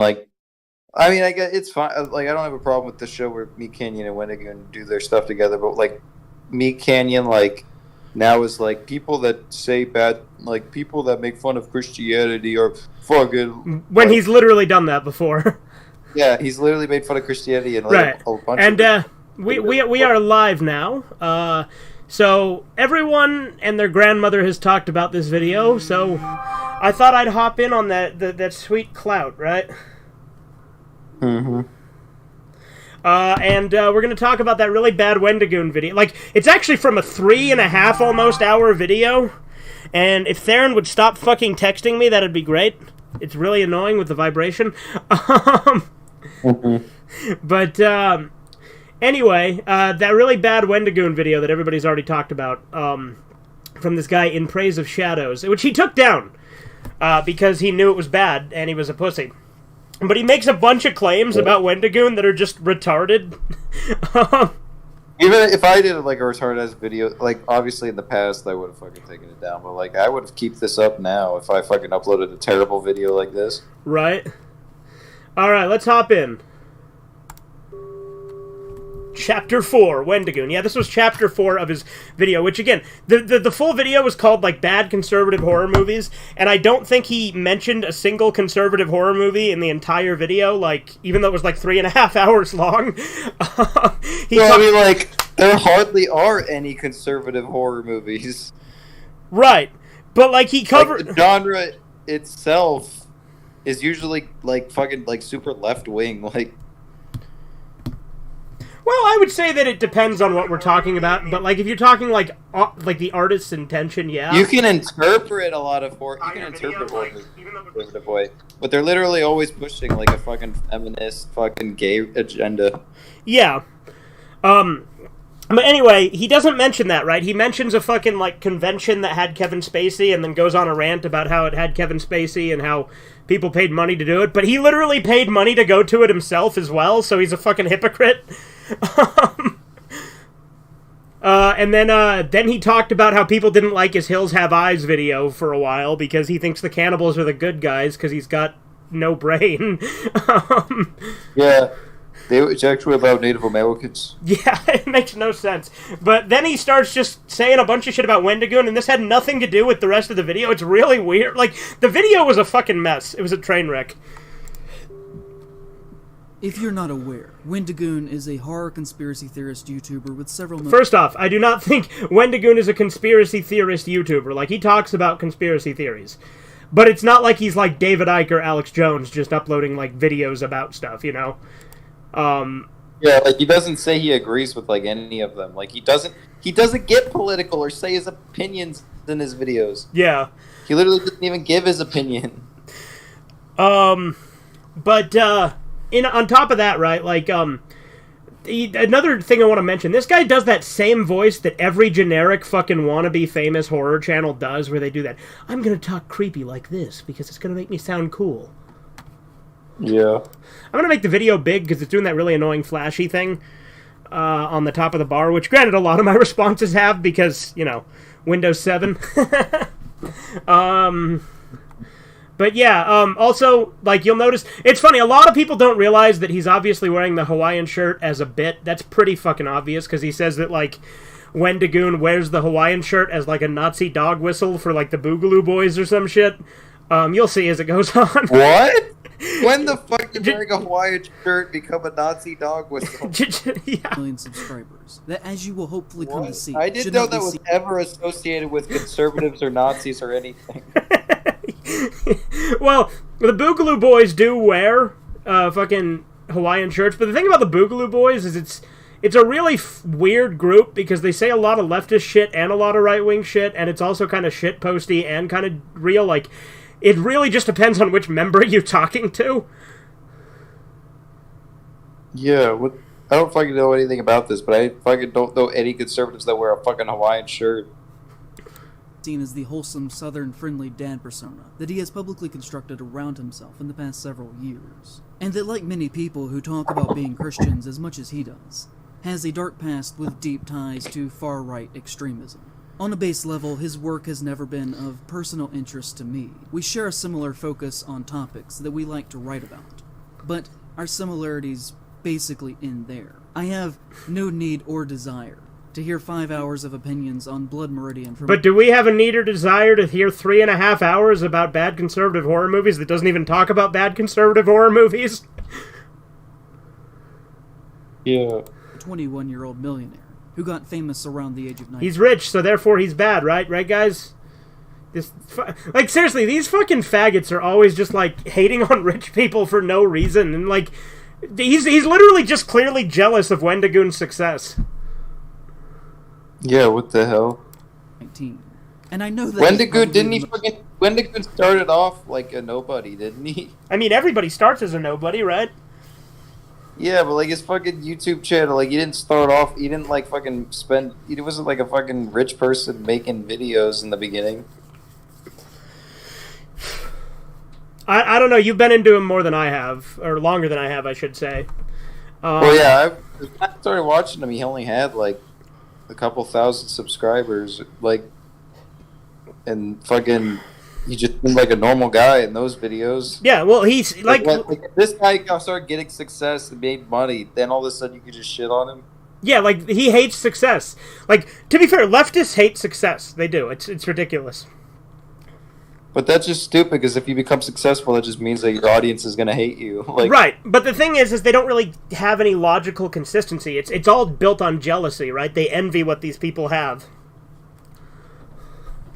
like, I mean, I guess it's fine. Like, I don't have a problem with the show where Meat Canyon and Wendigoon do their stuff together, but like, Meat Canyon, like, now is like people that say bad, like people that make fun of Christianity or fucking. When like, he's literally done that before. Yeah, he's literally made fun of Christianity and like Right. a bunch And of we are live now. So everyone and their grandmother has talked about this video, so I thought I'd hop in on that sweet clout, right? Mm-hmm. And we're going to talk about that really bad Wendigoon video. Like, it's actually from a 3.5 almost hour video. And if Theron would stop fucking texting me, that'd be great. It's really annoying with the vibration. But, anyway, that really bad Wendigoon video that everybody's already talked about, from this guy In Praise of Shadows, which he took down, because he knew it was bad and he was a pussy. But he makes a bunch of claims about Wendigoon that are just retarded. Even if I did like a retarded ass video, like obviously in the past I would have fucking taken it down, but like I would have kept this up now if I fucking uploaded a terrible video like this. Right. Alright, let's hop in. Chapter 4, Wendigoon. Yeah, this was Chapter 4 of his video, which, again, the full video was called, like, Bad Conservative Horror Movies, and I don't think he mentioned a single conservative horror movie in the entire video, like, even though it was, like, 3.5 hours long. I mean, like, there hardly are any conservative horror movies. Right. But, like, he covered... Like, the genre itself is usually, like, fucking, like, super left-wing, like... Well, I would say that it depends on what we're talking about, but, like, if you're talking, like the artist's intention, yeah. You can interpret a lot of horror. You can interpret horror in a conservative way, but they're literally always pushing, like, a fucking feminist, fucking gay agenda. Yeah. But anyway, he doesn't mention that, right? He mentions a fucking, like, convention that had Kevin Spacey and then goes on a rant about how it had Kevin Spacey and how people paid money to do it, but he literally paid money to go to it himself as well, so he's a fucking hypocrite. And then he talked about how people didn't like his Hills Have Eyes video for a while because he thinks the cannibals are the good guys because he's got no brain. Yeah. It's actually about Native Americans. Yeah, it makes no sense. But then he starts just saying a bunch of shit about Wendigoon, and this had nothing to do with the rest of the video. It's really weird. Like, the video was a fucking mess. It was a train wreck. If you're not aware, Wendigoon is a horror conspiracy theorist YouTuber with several... First off, I do not think Wendigoon is a conspiracy theorist YouTuber. Like, he talks about conspiracy theories. But it's not like he's like David Icke or Alex Jones just uploading, like, videos about stuff, you know? Yeah, like, he doesn't say he agrees with, like, any of them. Like, he doesn't get political or say his opinions in his videos. Yeah. He literally doesn't even give his opinion. But, on top of that, right, like, another thing I want to mention, this guy does that same voice that every generic fucking wannabe famous horror channel does, where they do that. I'm gonna talk creepy like this, because it's gonna make me sound cool. Yeah. I'm gonna make the video big, because it's doing that really annoying flashy thing, on the top of the bar, which, granted, a lot of my responses have, because, you know, Windows 7. But yeah, also, like, you'll notice, it's funny, a lot of people don't realize that he's obviously wearing the Hawaiian shirt as a bit. That's pretty fucking obvious, because he says that, like, Wendigoon wears the Hawaiian shirt as, like, a Nazi dog whistle for, like, the Boogaloo Boys or some shit. You'll see as it goes on. What? When the fuck did wearing a Hawaiian shirt become a Nazi dog whistle? Yeah. million subscribers. That, as you will hopefully come to see, I didn't know that was ever associated with conservatives or Nazis or anything. Well, the Boogaloo Boys do wear fucking Hawaiian shirts, but the thing about the Boogaloo Boys is it's a really weird group because they say a lot of leftist shit and a lot of right-wing shit, and it's also kind of shit-posty and kind of real. Like, it really just depends on which member you're talking to. Yeah, I don't fucking know anything about this, but I fucking don't know any conservatives that wear a fucking Hawaiian shirt. Seen as the wholesome, southern, friendly dad persona that he has publicly constructed around himself in the past several years. And that, like many people who talk about being Christians as much as he does, has a dark past with deep ties to far-right extremism. On a base level, his work has never been of personal interest to me. We share a similar focus on topics that we like to write about. but our similarities basically end there. I have no need or desire to hear 5 hours of opinions on Blood Meridian from... But do we have a need or desire to hear 3.5 hours about bad conservative horror movies that doesn't even talk about bad conservative horror movies? Yeah. A 21-year-old millionaire who got famous around the age of 19. He's rich, so therefore he's bad, right? Right, guys? Like, seriously, these fucking faggots are always just, like, hating on rich people for no reason. And, like, he's literally just clearly jealous of Wendigoon's success. Yeah, what the hell? 19. And I know that... Wendigoon started off like a nobody, didn't he? I mean, everybody starts as a nobody, right? Yeah, but like his fucking YouTube channel, like he didn't start off, he didn't like fucking spend, he wasn't like a fucking rich person making videos in the beginning. I don't know, you've been into him more than I have, or longer than I have, I should say. Well, yeah, when I started watching him, he only had like a couple thousand subscribers, like, and fucking, he just seemed like a normal guy in those videos. Yeah, well, he's like if this guy started getting success and made money, then all of a sudden you could just shit on him. Yeah, like, he hates success. Like, to be fair, leftists hate success. They do. It's ridiculous. But that's just stupid, because if you become successful, that just means that your audience is going to hate you. Like, right, but the thing is they don't really have any logical consistency. It's all built on jealousy, right? They envy what these people have.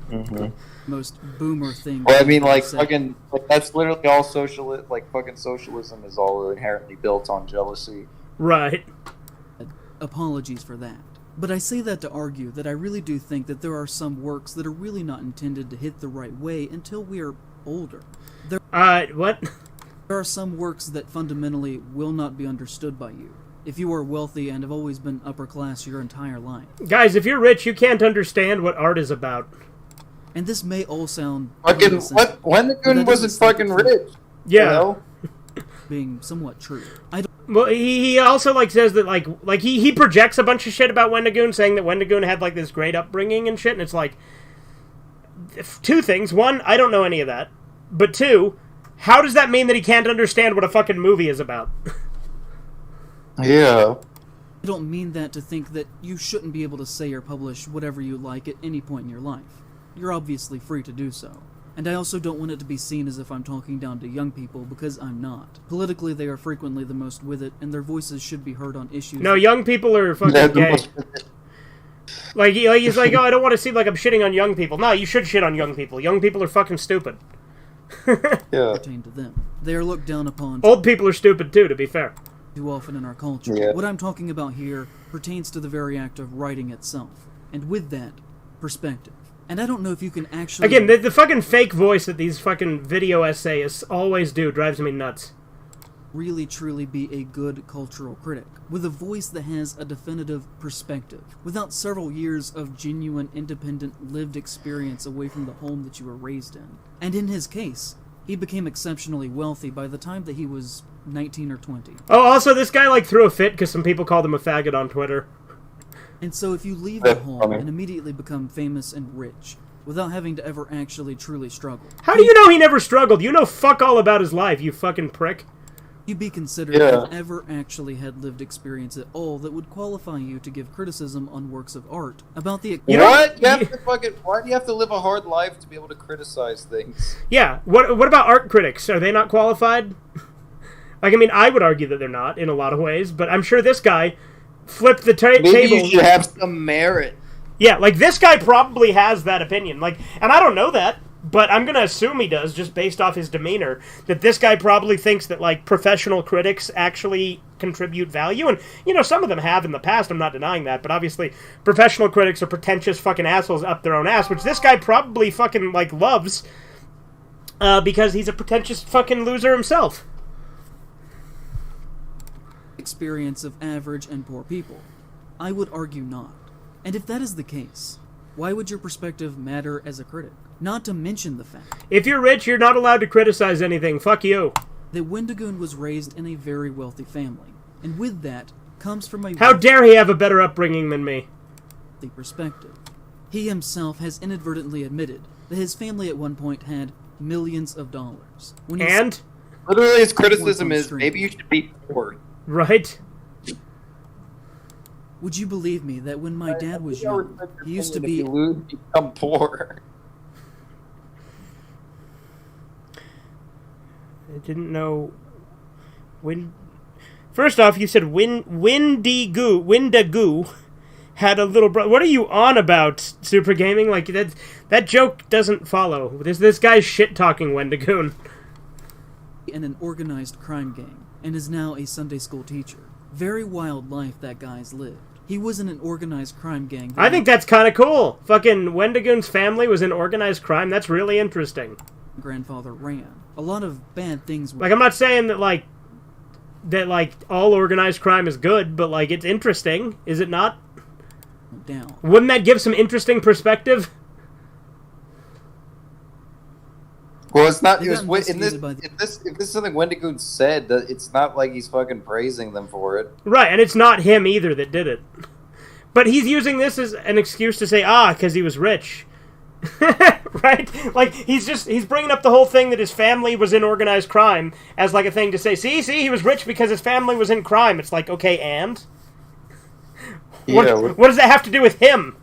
Mm-hmm. Most boomer thing. Well, I mean, like, fucking, like, that's literally all socialist. Like, fucking socialism is all inherently built on jealousy. Right. Apologies for that. But I say that to argue that I really do think that there are some works that are really not intended to hit the right way until we are older. What? There are some works that fundamentally will not be understood by you if you are wealthy and have always been upper class your entire life. Guys, if you're rich, you can't understand what art is about. And this may all sound... Fucking, what? Wendigoon wasn't fucking rich. Yeah. You know? Being somewhat true. I don't... Well, he also, like, says that, like he projects a bunch of shit about Wendigoon, saying that Wendigoon had, like, this great upbringing and shit, and it's like, two things. One, I don't know any of that. But two, how does that mean that he can't understand what a fucking movie is about? Yeah. I don't mean that to think that you shouldn't be able to say or publish whatever you like at any point in your life. You're obviously free to do so. And I also don't want it to be seen as if I'm talking down to young people, because I'm not. Politically, they are frequently the most with it, and their voices should be heard on issues... No, young people are fucking gay. Like, he's like, oh, I don't want to seem like I'm shitting on young people. No, you should shit on young people. Young people are fucking stupid. Yeah. Pertain to them. They are looked down upon... Old people are stupid, too, to be fair. ...too often in our culture. Yeah. What I'm talking about here pertains to the very act of writing itself. And with that, perspective. And I don't know if you can actually... Again, the fucking fake voice that these fucking video essayists always do drives me nuts. ...really truly be a good cultural critic, with a voice that has a definitive perspective, without several years of genuine, independent, lived experience away from the home that you were raised in. And in his case, he became exceptionally wealthy by the time that he was 19 or 20. Oh, also, this guy, like, threw a fit because some people called him a faggot on Twitter. And so if you leave the home and immediately become famous and rich, without having to ever actually truly struggle... How do you know he never struggled? You know fuck all about his life, you fucking prick. You'd be considered to have ever actually had lived experience at all that would qualify you to give criticism on works of art about the... What? Why do you have to live a hard life to be able to criticize things? Yeah, what about art critics? Are they not qualified? Like, I mean, I would argue that they're not, in a lot of ways, but I'm sure this guy flipped the table... Maybe you should have some merit. Yeah, like, this guy probably has that opinion. Like, and I don't know that, but I'm gonna assume he does, just based off his demeanor, that this guy probably thinks that, like, professional critics actually contribute value, and, you know, some of them have in the past, I'm not denying that, but obviously professional critics are pretentious fucking assholes up their own ass, which this guy probably fucking, like, loves, because he's a pretentious fucking loser himself. Experience of average and poor people. I would argue not. And if that is the case, why would your perspective matter as a critic? Not to mention the fact... If you're rich, you're not allowed to criticize anything. Fuck you. ...that Wendigoon was raised in a very wealthy family. And with that comes from a... How dare he have a better upbringing than me? ...the perspective. He himself has inadvertently admitted that his family at one point had millions of dollars. Literally, his criticism is maybe you should be poor. Right? Would you believe me that when my dad was young, he used to be... If you lose, you become poor. I didn't know... First off, you said Wendigoon had a little brother. What are you on about, Super Gaming? Like, that joke doesn't follow. This guy's shit-talking Wendigoon. in an organized crime gang, and is now a Sunday school teacher. Very wild life that guy's lived. He was in an organized crime gang. I think that's kind of cool. Fucking Wendigoon's family was in organized crime. That's really interesting. Grandfather ran. A lot of bad things. Like, I'm not saying that, like, all organized crime is good, but, like, it's interesting. Is it not? Down. Wouldn't that give some interesting perspective? Well, it's not. If this is something Wendigoon said, it's not like he's fucking praising them for it. Right, and it's not him either that did it. But he's using this as an excuse to say, because he was rich. Right? Like, he's bringing up the whole thing that his family was in organized crime as, like, a thing to say, see, he was rich because his family was in crime. It's like, okay, and? What does that have to do with him?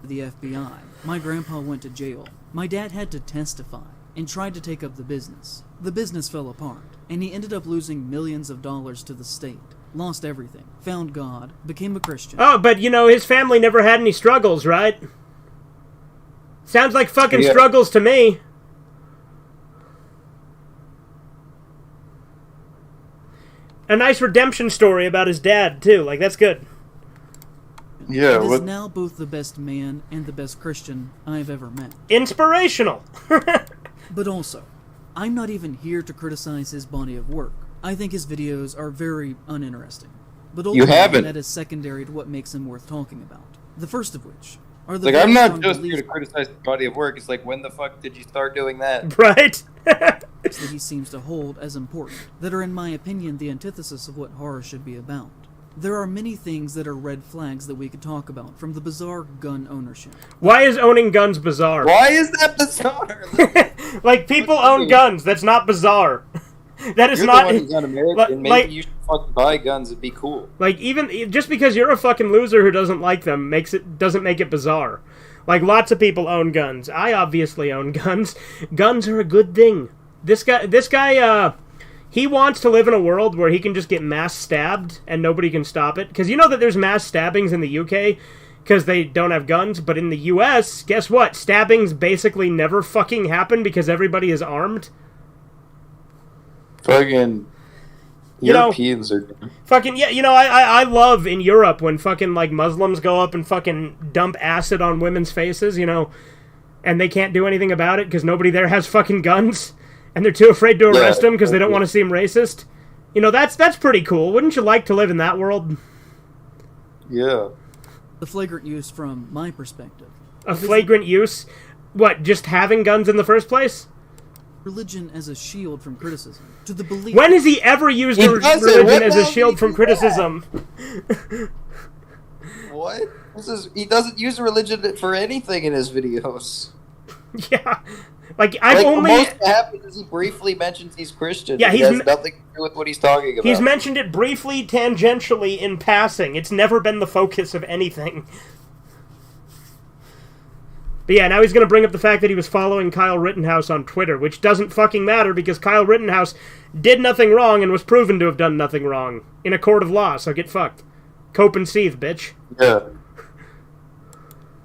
The FBI. My grandpa went to jail. My dad had to testify and tried to take up the business. The business fell apart, and he ended up losing millions of dollars to the state. Lost everything. Found God. Became a Christian. Oh, but, his family never had any struggles, right? Sounds like fucking struggles to me. A nice redemption story about his dad, too. Like, that's good. Yeah. He is now both the best man and the best Christian I've ever met. Inspirational. But also, I'm not even here to criticize his body of work. I think his videos are very uninteresting. But ultimately, that is secondary to what makes him worth talking about. The first of which are the... Like, I'm not just here to criticize the body of work. It's like, when the fuck did you start doing that? Right? That he seems to hold as important, that are in my opinion the antithesis of what horror should be about. There are many things that are red flags that we could talk about, from the bizarre gun ownership. Why is owning guns bizarre? Why is that bizarre? Like, people own guns. That's not bizarre. That is not... You're the one who's un-American. Maybe you should fucking buy guns. It'd be cool. Like, even... Just because you're a fucking loser who doesn't like them doesn't make it bizarre. Like, lots of people own guns. I obviously own guns. Guns are a good thing. This guy, he wants to live in a world where he can just get mass stabbed and nobody can stop it. Because you know that there's mass stabbings in the UK because they don't have guns, but in the US, guess what? Stabbings basically never fucking happen because everybody is armed. Fucking Europeans are... Fucking, yeah, I love in Europe when fucking, like, Muslims go up and fucking dump acid on women's faces, and they can't do anything about it because nobody there has fucking guns. And they're too afraid to arrest him because they don't want to seem racist. That's pretty cool. Wouldn't you like to live in that world? Yeah. The flagrant use from my perspective. A flagrant use? What, just having guns in the first place? Religion as a shield from criticism. To the belief... When has he ever used religion as a shield from criticism? What? He doesn't use religion for anything in his videos. Yeah. Like, only... Most that happens is he briefly mentions he's Christian. Yeah, he has nothing to do with what he's talking about. He's mentioned it briefly, tangentially, in passing. It's never been the focus of anything. But yeah, now he's going to bring up the fact that he was following Kyle Rittenhouse on Twitter, which doesn't fucking matter because Kyle Rittenhouse did nothing wrong and was proven to have done nothing wrong in a court of law, so get fucked. Cope and seethe, bitch. Yeah.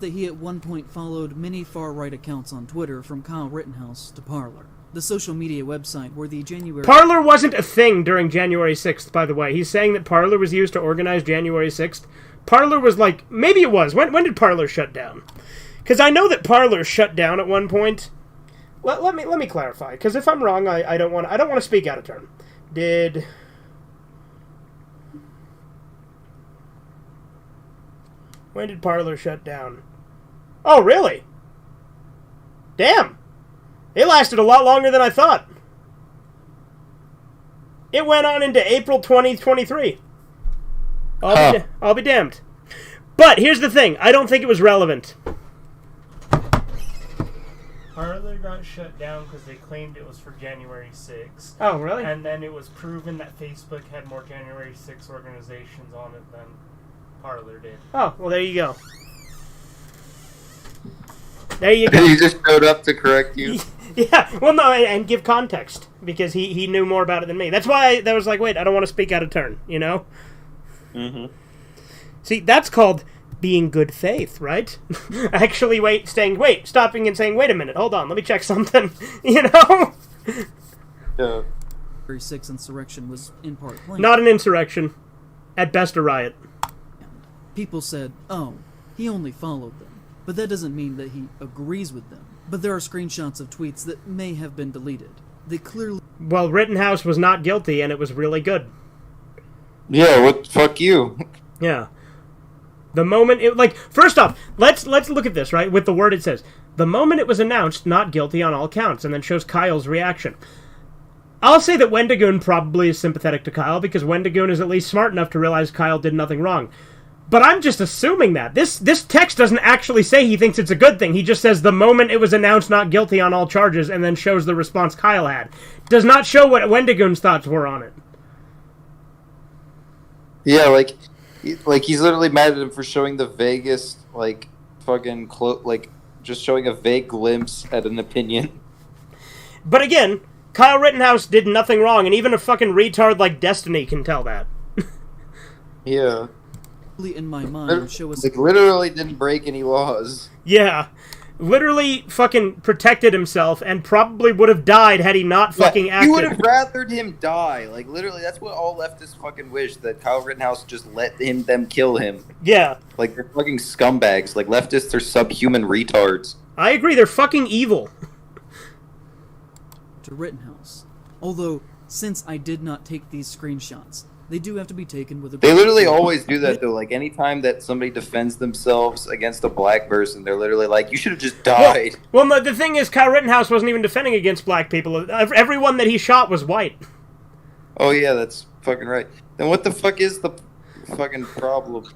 That he at one point followed many far-right accounts on Twitter, from Kyle Rittenhouse to Parler, the social media website where the January... Parler wasn't a thing during January 6th, by the way. He's saying that Parler was used to organize January 6th. Parler was like... Maybe it was. When did Parler shut down? Because I know that Parler shut down at one point. Let me clarify, because if I'm wrong, I don't want to speak out of turn. When did Parler shut down? Oh, really? Damn. It lasted a lot longer than I thought. It went on into April 2023. I'll be damned. But here's the thing. I don't think it was relevant. Parler got shut down because they claimed it was for January 6th. Oh, really? And then it was proven that Facebook had more January 6 organizations on it than Parler did. Oh, well, there you go. There you go. He just showed up to correct you. Yeah, well, no, and give context, because he knew more about it than me. That's why I was like, wait, I don't want to speak out of turn, you know? Mm-hmm. See, that's called being good faith, right? Actually, stopping and saying, wait a minute, hold on, let me check something, you know? Yeah. January 6th insurrection was in part planned. Not an insurrection. At best, a riot. People said, oh, he only followed them. But that doesn't mean that he agrees with them. But there are screenshots of tweets that may have been deleted. They clearly... Well, Rittenhouse was not guilty, and it was really good. Yeah, fuck you. Yeah. The moment first off, let's look at this, right? With the word it says, the moment it was announced, not guilty on all counts, and then shows Kyle's reaction. I'll say that Wendigoon probably is sympathetic to Kyle, because Wendigoon is at least smart enough to realize Kyle did nothing wrong. But I'm just assuming that. This text doesn't actually say he thinks it's a good thing. He just says the moment it was announced not guilty on all charges, and then shows the response Kyle had. Does not show what Wendigoon's thoughts were on it. Yeah, he's literally mad at him for showing the vaguest, just showing a vague glimpse at an opinion. But again, Kyle Rittenhouse did nothing wrong, and even a fucking retard like Destiny can tell that. Yeah. in my mind show us... literally didn't break any laws. Yeah. Literally fucking protected himself and probably would have died had he not fucking acted. You would have rathered him die. Literally, that's what all leftists fucking wish, that Kyle Rittenhouse just let them kill him. Yeah. They're fucking scumbags. Leftists are subhuman retards. I agree, they're fucking evil. To Rittenhouse. Although, since I did not take these screenshots, they do have to be taken with a... They literally always do that, though. Anytime that somebody defends themselves against a black person, they're literally like, you should have just died. Well, no, the thing is, Kyle Rittenhouse wasn't even defending against black people. Everyone that he shot was white. Oh, yeah, that's fucking right. Then what the fuck is the fucking problem?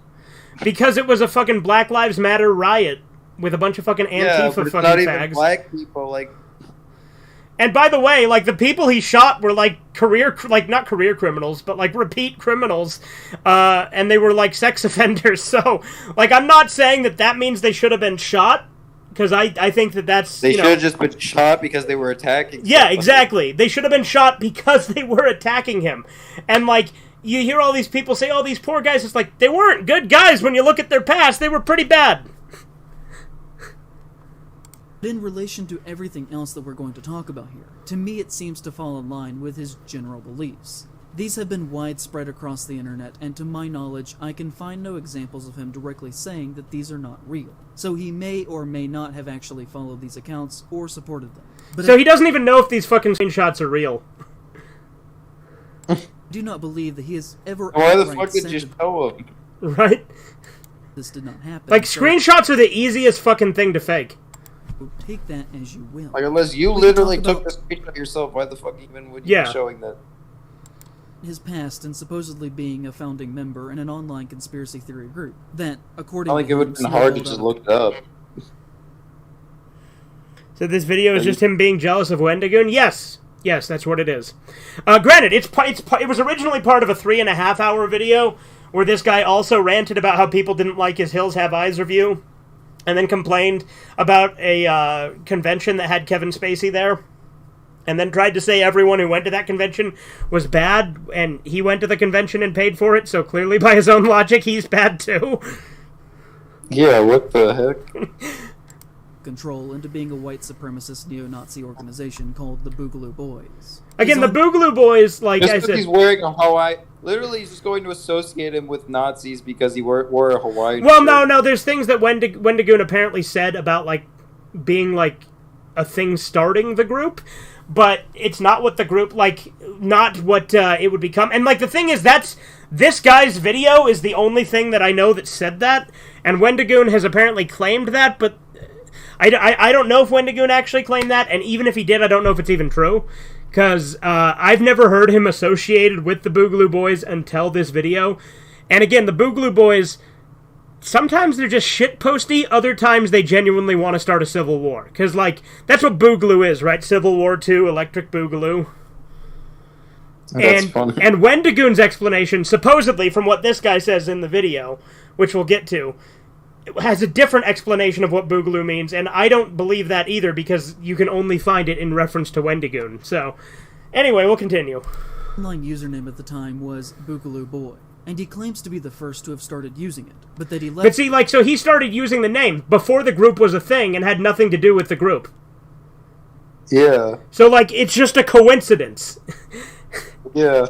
Because it was a fucking Black Lives Matter riot with a bunch of fucking Antifa but it's fucking not fags. even black people, And by the way, the people he shot were, not career criminals, but, repeat criminals, and they were, sex offenders, so, I'm not saying that means they should have been shot, because I think that's, They should have just been shot because they were attacking Yeah, exactly. They should have been shot because they were attacking him. And, you hear all these people say, oh, these poor guys, it's they weren't good guys when you look at their past, they were pretty bad. In relation to everything else that we're going to talk about here, to me it seems to fall in line with his general beliefs. These have been widespread across the internet, and to my knowledge, I can find no examples of him directly saying that these are not real. So he may or may not have actually followed these accounts or supported them. But so he doesn't even know if these fucking screenshots are real. I do not believe that he has ever... Why the fuck did you show him? Right? This did not happen. Screenshots are the easiest fucking thing to fake. Take that as you will. Unless you literally took the screenshot yourself, why the fuck even would you be showing that? His past and supposedly being a founding member in an online conspiracy theory group that, according to him, it would have been hard to just look it up. So this video is just him being jealous of Wendigoon? Yes, that's what it is. Granted, it was originally part of a 3.5-hour video where this guy also ranted about how people didn't like his Hills Have Eyes review. And then complained about a convention that had Kevin Spacey there. And then tried to say everyone who went to that convention was bad. And he went to the convention and paid for it. So clearly, by his own logic, he's bad too. Yeah, what the heck? Control into being a white supremacist neo-Nazi organization called the Boogaloo Boys. Again, the Boogaloo Boys, I said... he's wearing a Hawaii... Literally, he's just going to associate him with Nazis because he wore a Hawaiian shirt. No, there's things that Wendigoon apparently said about, being, a thing starting the group, but it's not what the group, not what it would become. And, the thing is, this guy's video is the only thing that I know that said that, and Wendigoon has apparently claimed that, but I don't know if Wendigoon actually claimed that, and even if he did, I don't know if it's even true. Because I've never heard him associated with the Boogaloo Boys until this video. And again, the Boogaloo Boys, sometimes they're just shitposty, other times they genuinely want to start a civil war. Because, like, that's what Boogaloo is, right? Civil War II, Electric Boogaloo. That's funny. And Wendigoon's explanation, supposedly, from what this guy says in the video, which we'll get to, has a different explanation of what Boogaloo means, and I don't believe that either, because you can only find it in reference to Wendigoon. So, anyway, we'll continue. Online username at the time was Boogaloo Boy, and he claims to be the first to have started using it, but that he left... But see, like, so he started using the name before the group was a thing and had nothing to do with the group. Yeah. So, like, it's just a coincidence. Yeah.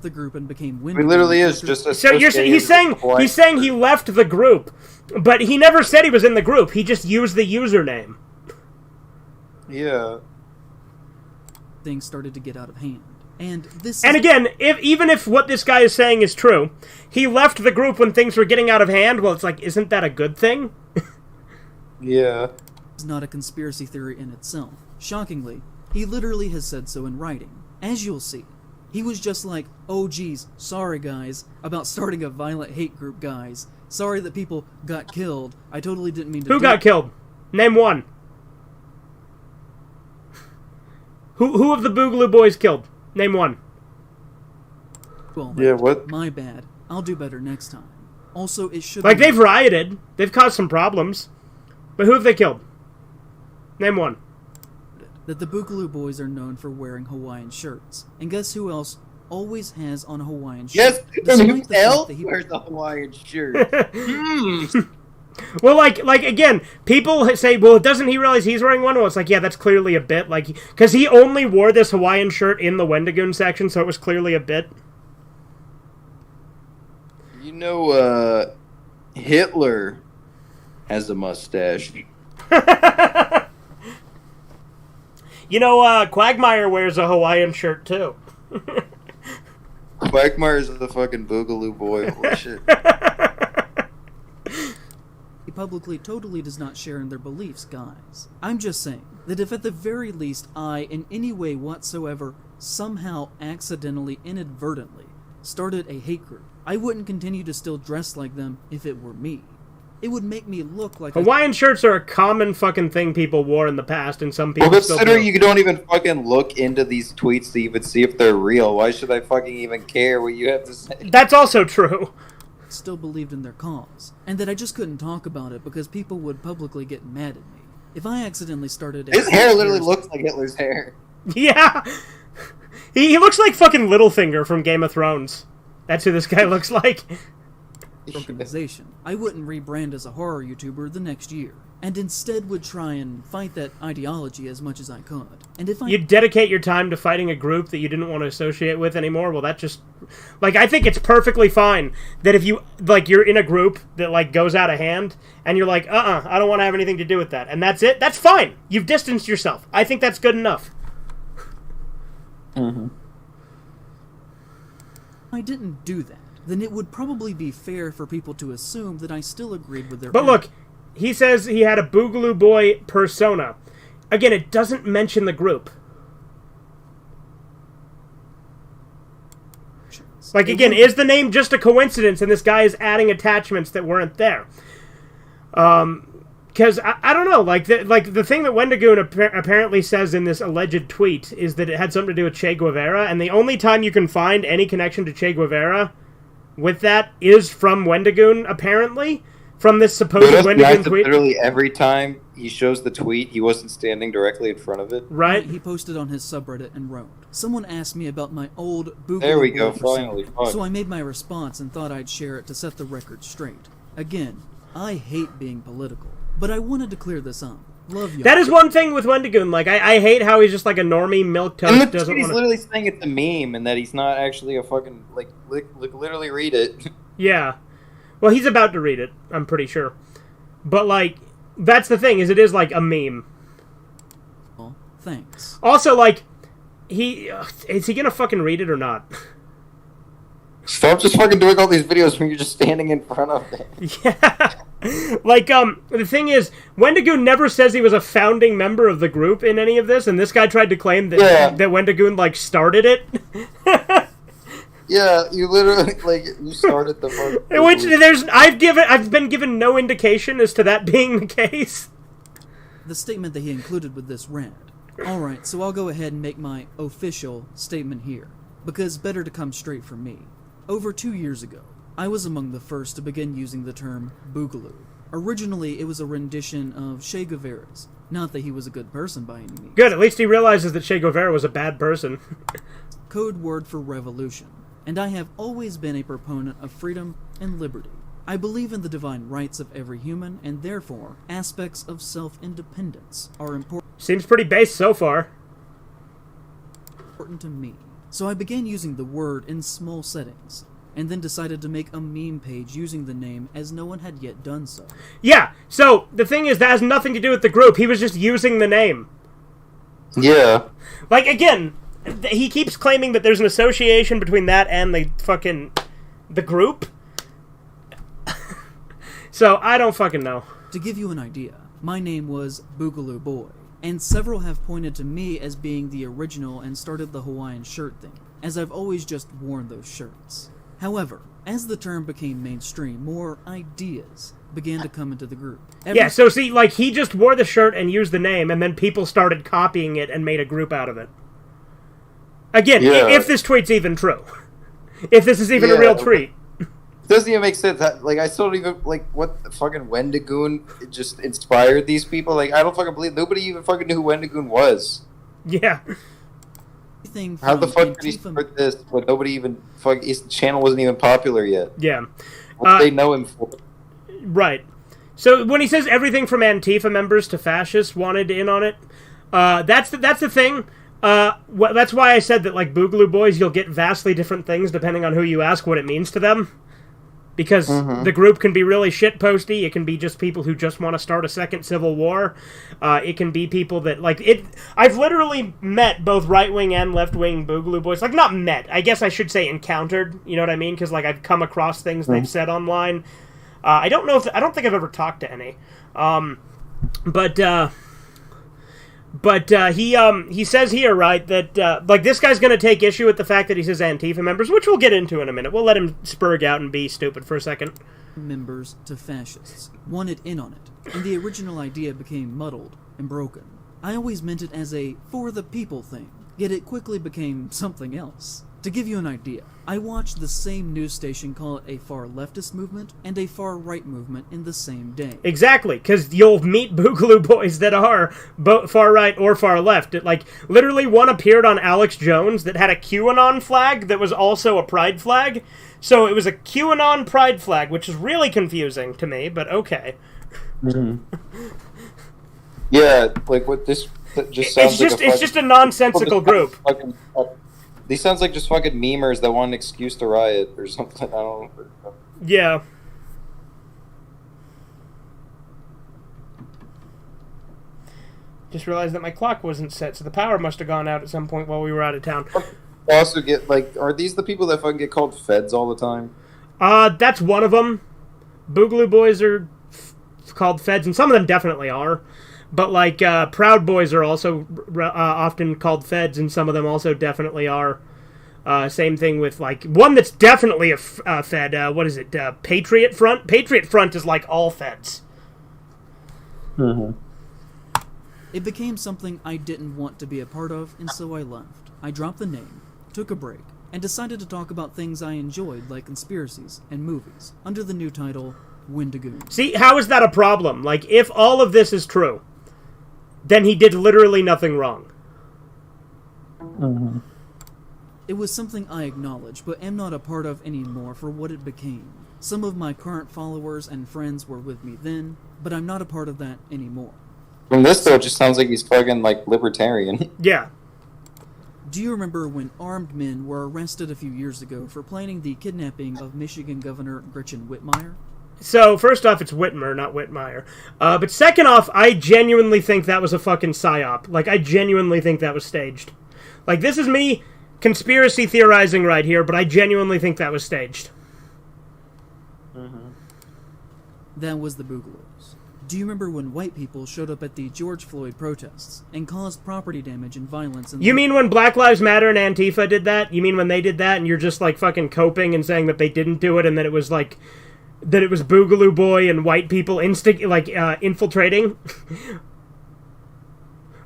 the group and became It Wendigoon. literally is just a... So he's saying he left the group, but he never said he was in the group. He just used the username. Yeah. Things started to get out of hand. And this And again, even if what this guy is saying is true, he left the group when things were getting out of hand. Well, it's like, isn't that a good thing? Yeah. is not a conspiracy theory in itself. Shockingly, he literally has said so in writing. As you'll see, he was just like, oh geez, sorry guys, about starting a violent hate group, guys. Sorry that people got killed. I totally didn't mean to Who got killed? Name one. Who of the Boogaloo Boys killed? Name one. Well, Yeah, what? my bad. I'll do better next time. Also, it should Like, be they've rioted. They've caused some problems. But who have they killed? Name one. that the Boogaloo Boys are known for wearing Hawaiian shirts. And guess who else always has on a Hawaiian shirt? Yes, Despite and who the fact else that he- wears a Hawaiian shirt? Well, like again, people say, well, doesn't he realize he's wearing one? Well, it's like, yeah, that's clearly a bit. Like, because he only wore this Hawaiian shirt in the Wendigoon section, so it was clearly a bit. You know, Hitler has a mustache. You know, Quagmire wears a Hawaiian shirt, too. Quagmire's the fucking Boogaloo Boy. Holy shit. He publicly totally does not share in their beliefs, guys. I'm just saying that if at the very least I, in any way whatsoever, somehow accidentally, inadvertently, started a hate group, I wouldn't continue to still dress like them if it were me. It would make me look like Hawaiian shirts are a common fucking thing people wore in the past, and some people Well, still considering do. you don't even fucking look into these tweets to even see if they're real, why should I fucking even care what you have to say? That's also true. still believed in their cause, and that I just couldn't talk about it because people would publicly get mad at me. If I accidentally started a His hair literally looks like Hitler's hair. Yeah. He looks like fucking Littlefinger from Game of Thrones. That's who this guy looks like. organization, I wouldn't rebrand as a horror YouTuber the next year, and instead would try and fight that ideology as much as I could. And if I You dedicate your time to fighting a group that you didn't want to associate with anymore, well, that just... Like, I think it's perfectly fine that if you, like, you're in a group that, like, goes out of hand, and you're like, I don't want to have anything to do with that, and that's it, that's fine. You've distanced yourself. I think that's good enough. Mm-hmm. I didn't do that, then it would probably be fair for people to assume that I still agreed with their But look, he says he had a Boogaloo Boy persona. Again, it doesn't mention the group. actions. Like, It again, would- is the name just a coincidence and this guy is adding attachments that weren't there? Because, I don't know, like the thing that Wendigoon apparently says in this alleged tweet is that it had something to do with Che Guevara, and the only time you can find any connection to Che Guevara with that is from Wendigoon, apparently, from this supposed Wendigoon tweet. Literally every time he shows the tweet, he wasn't standing directly in front of it. Right? He posted on his subreddit and wrote, "Someone asked me about my old Boogaloo There we Boy go, persona, finally. Fuck. so I made my response and thought I'd share it to set the record straight. Again, I hate being political, but I wanted to clear this up. Love you." That is one thing with Wendigoon. Like, I hate how he's just like a normie milquetoast. And the Doesn't tweet, he's want to... literally saying it's a meme and that he's not actually a fucking, like literally read it. Yeah. Well, he's about to read it, I'm pretty sure. But, like, that's the thing, is it is like a meme. Well, thanks. Also, like, is he gonna fucking read it or not? Stop just fucking doing all these videos when you're just standing in front of it. Yeah. Like, the thing is, Wendigoon never says he was a founding member of the group in any of this, and this guy tried to claim that, Yeah. that Wendigoon, like, started it. Yeah, you literally like you started the fucking. Which I've been given no indication as to that being the case. The statement that he included with this read, "Alright, so I'll go ahead and make my official statement here, because better to come straight from me. Over 2 years ago, I was among the first to begin using the term boogaloo. Originally, it was a rendition of Che Guevara's. Not that he was a good person by any means. Good, at least he realizes that Che Guevara was a bad person. Code word for revolution. And I have always been a proponent of freedom and liberty. I believe in the divine rights of every human, and therefore, aspects of self-independence are important Seems pretty base so far. to me. So I began using the word in small settings, and then decided to make a meme page using the name as no one had yet done so." Yeah, so the thing is, that has nothing to do with the group. He was just using the name. Yeah. Like, again, he keeps claiming that there's an association between that and the group. So, I don't fucking know. To give you an idea, my name was Boogaloo Boy, and several have pointed to me as being the original and started the Hawaiian shirt thing, as I've always just worn those shirts. However, as the term became mainstream, more ideas began to come into the group. Yeah, so see, like, he just wore the shirt and used the name, and then people started copying it and made a group out of it. Again, Yeah. if this tweet's even true. If this is even a real tweet. It doesn't even make sense. Like, I still don't even, like, what the fucking Wendigoon just inspired these people? Like, I don't fucking believe, nobody even fucking knew who Wendigoon was. Yeah. How the fuck did he start this when nobody even, his channel wasn't even popular yet? Yeah. What do they know him for? Right. So when he says everything from Antifa members to fascists wanted in on it, that's the thing. That's why I said that, like, Boogaloo Boys, you'll get vastly different things depending on who you ask what it means to them. Because the group can be really shitposty. It can be just people who just want to start a second civil war. It can be people that, like, it. I've literally met both right-wing and left-wing Boogaloo Boys. Like, not met. I guess I should say encountered. You know what I mean? Because, like, I've come across things they've said online. I don't think I've ever talked to any. But he says here, right, that, like, this guy's going to take issue with the fact that he says Antifa members, which we'll get into in a minute. We'll let him spurg out and be stupid for a second. Members to fascists wanted in on it, and the original idea became muddled and broken. I always meant it as a for the people thing, yet it quickly became something else. To give you an idea, I watched the same news station call it a far leftist movement and a far right movement in the same day. Exactly, because you'll meet Boogaloo Boys that are far right or far left. Like, literally one appeared on Alex Jones that had a QAnon flag that was also a pride flag. So it was a QAnon pride flag, which is really confusing to me, but okay. Yeah, like, what this just sounds it's just a nonsensical group. These sounds like just fucking memers that want an excuse to riot or something. I don't know. Yeah. Just realized that my clock wasn't set, so the power must have gone out at some point while we were out of town. Also, are these the people that fucking get called feds all the time? That's one of them. Boogaloo Boys are called feds, and some of them definitely are. But, like, Proud Boys are also often called feds, and some of them also definitely are. Same thing with, like, one that's definitely a fed. What is it? Patriot Front? Patriot Front is, like, all feds. It became something I didn't want to be a part of, and so I left. I dropped the name, took a break, and decided to talk about things I enjoyed, like conspiracies and movies, under the new title, Wendigoon. See, how is that a problem? Like, if all of this is true, then he did literally nothing wrong. It was something I acknowledge, but am not a part of anymore for what it became. Some of my current followers and friends were with me then, but I'm not a part of that anymore. From this, though, it just sounds like he's fucking, like, libertarian. Yeah. Do you remember when armed men were arrested a few years ago for planning the kidnapping of Michigan Governor Gretchen Whitmire? So, first off, it's Whitmer, not Whitmire. But second off, I genuinely think that was a fucking psyop. Like, I genuinely think that was staged. Like, this is me conspiracy theorizing right here, but I genuinely think that was staged. That was the Boogaloos. Do you remember when white people showed up at the George Floyd protests and caused property damage and violence? You mean when Black Lives Matter and Antifa did that? You mean when they did that and you're just, like, fucking coping and saying that they didn't do it and that it was, like, that it was Boogaloo Boy and white people infiltrating?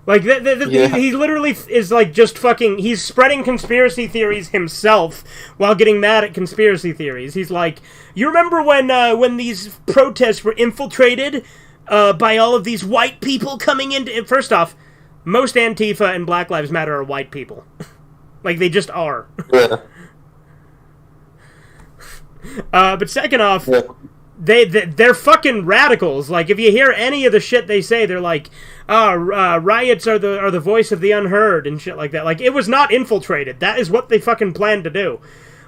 Like, he literally is, like, just fucking... He's spreading conspiracy theories himself while getting mad at conspiracy theories. He's like, you remember when these protests were infiltrated by all of these white people coming into... First off, most Antifa and Black Lives Matter are white people. Like, they just are. Yeah. But second off... Yeah. They're fucking radicals. Like, if you hear any of the shit they say, they're like, riots are the voice of the unheard and shit like that. Like, it was not infiltrated. That is what they fucking planned to do.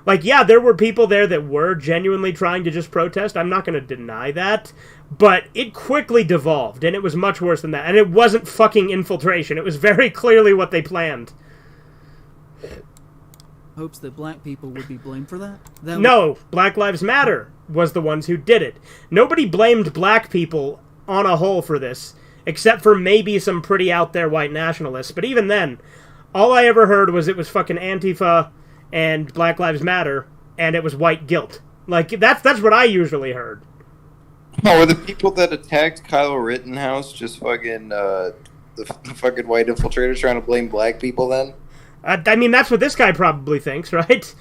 Like, yeah, there were people there that were genuinely trying to just protest. I'm not going to deny that. But it quickly devolved, and it was much worse than that. And it wasn't fucking infiltration. It was very clearly what they planned. Hopes that black people would be blamed for that? No, Black Lives Matter was the ones who did it. Nobody blamed black people on a whole for this, except for maybe some pretty out there white nationalists. But even then, all I ever heard was it was fucking Antifa and Black Lives Matter, and it was white guilt. Like, that's what I usually heard. Oh, were the people that attacked Kyle Rittenhouse just fucking, the fucking white infiltrators trying to blame black people then? I mean, that's what this guy probably thinks, right?